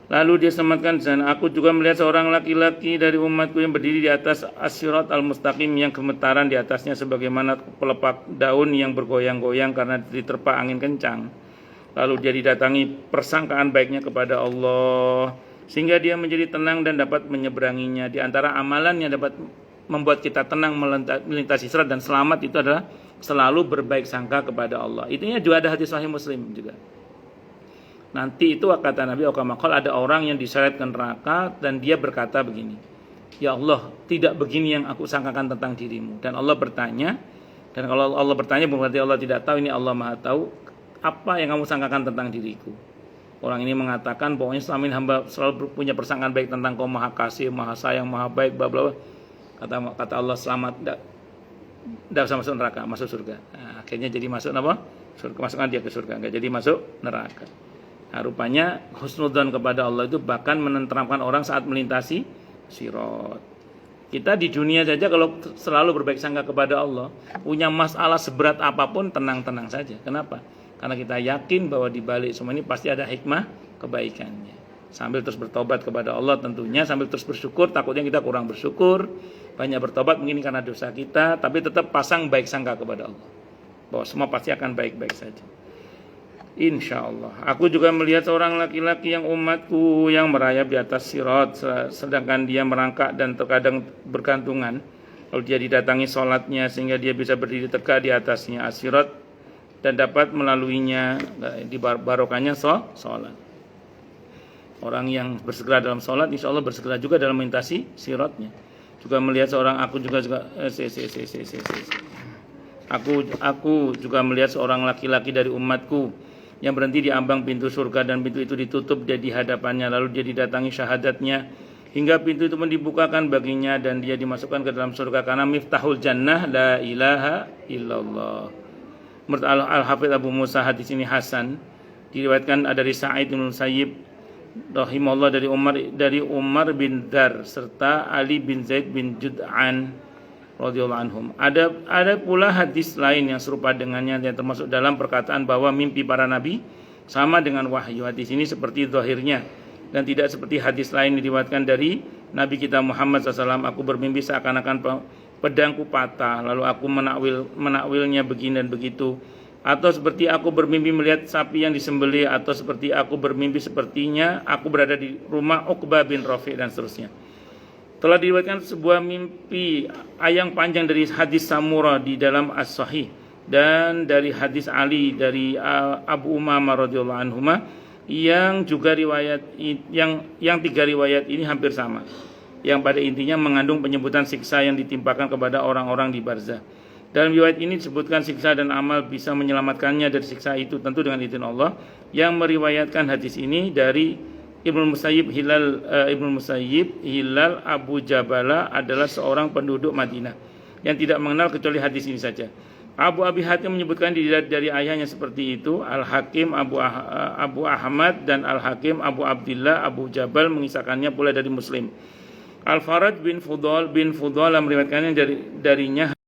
Lalu dia selamatkan, dan aku juga melihat seorang laki-laki dari umatku yang berdiri di atas as-sirat al-mustaqim yang gemetaran di atasnya sebagaimana pelepak daun yang bergoyang-goyang karena diterpa angin kencang. Lalu dia didatangi persangkaan baiknya kepada Allah sehingga dia menjadi tenang dan dapat menyeberanginya. Di antara amalan yang dapat membuat kita tenang melintasi sirat dan selamat itu adalah selalu berbaik sangka kepada Allah. Itunya juga ada hadis Sahih Muslim juga. Nanti itu kata Nabi Okamakol, ada orang yang diseret ke neraka dan dia berkata begini, ya Allah, tidak begini yang aku sangkakan tentang dirimu. Dan Allah bertanya, dan kalau Allah bertanya berarti Allah tidak tahu, ini Allah Maha tahu, apa yang kamu sangkakan tentang diriku? Orang ini mengatakan, pokoknya selama ini hamba selalu punya persangkaan baik tentang kau, Maha kasih, Maha sayang, Maha baik, bla bla. Kata Allah, selamat, tidak usah masuk neraka, masuk surga. Nah, akhirnya jadi masuk apa? Surga, masukkan dia ke surga, enggak jadi masuk neraka. Nah, rupanya husnudzon kepada Allah itu bahkan menenteramkan orang saat melintasi sirat. Kita di dunia saja kalau selalu berbaik sangka kepada Allah, punya masalah seberat apapun tenang-tenang saja. Kenapa? Karena kita yakin bahwa di balik semua ini pasti ada hikmah kebaikannya. Sambil terus bertobat kepada Allah tentunya, sambil terus bersyukur, takutnya kita kurang bersyukur. Banyak bertobat mungkin karena dosa kita, tapi tetap pasang baik sangka kepada Allah, bahwa semua pasti akan baik-baik saja. Insya Allah. Aku juga melihat seorang laki-laki yang umatku yang merayap di atas sirat, sedangkan dia merangkak dan terkadang bergantungan. Lalu dia didatangi sholatnya sehingga dia bisa berdiri tegak di atasnya as-sirat dan dapat melaluinya di barokahnya sholat. Orang yang bersegera dalam sholat, insya Allah bersegera juga dalam melintasi siratnya. Juga melihat seorang aku juga melihat seorang laki-laki dari umatku yang berhenti di ambang pintu surga dan pintu itu ditutup dia di hadapannya, lalu dia didatangi syahadatnya hingga pintu itu pun dibukakan baginya dan dia dimasukkan ke dalam surga karena miftahul jannah la ilaha illallah. Menurut Al-Hafidz Abu Musa hadis ini hasan, diriwayatkan dari Sa'id bin Musayyib rahimahullah dari Umar bin Dar serta Ali bin Zaid bin Jud'an radhiyallahu anhum. Ada pula hadis lain yang serupa dengannya yang termasuk dalam perkataan bahwa mimpi para nabi sama dengan wahyu. Hadis ini seperti zahirnya dan tidak seperti hadis lain diriwayatkan dari Nabi kita Muhammad SAW. Aku bermimpi seakan-akan pedangku patah, lalu aku menakwilnya begini dan begitu. Atau seperti aku bermimpi melihat sapi yang disembelih, atau seperti aku bermimpi sepertinya aku berada di rumah Uqbah bin Rafi' dan seterusnya. Telah diriwayatkan sebuah mimpi yang panjang dari hadis Samurah di dalam As-Sahih dan dari hadis Ali dari Abu Umamah radhiyallahu anhuma yang juga riwayat yang tiga riwayat ini hampir sama, yang pada intinya mengandung penyebutan siksa yang ditimpakan kepada orang-orang di barzah. Dalam riwayat ini disebutkan siksa dan amal bisa menyelamatkannya dari siksa itu tentu dengan izin Allah. Yang meriwayatkan hadis ini dari Ibnu Musayyib Hilal Abu Jabala adalah seorang penduduk Madinah. yang tidak mengenal kecuali hadis ini saja. Abu Abi Hatim menyebutkan dari ayahnya seperti itu. Al-Hakim Abu Ahmad dan Al-Hakim Abu Abdillah Abu Jabal mengisahkannya pula dari Muslim. Al-Faraj bin Fudhal meriwayatkannya darinya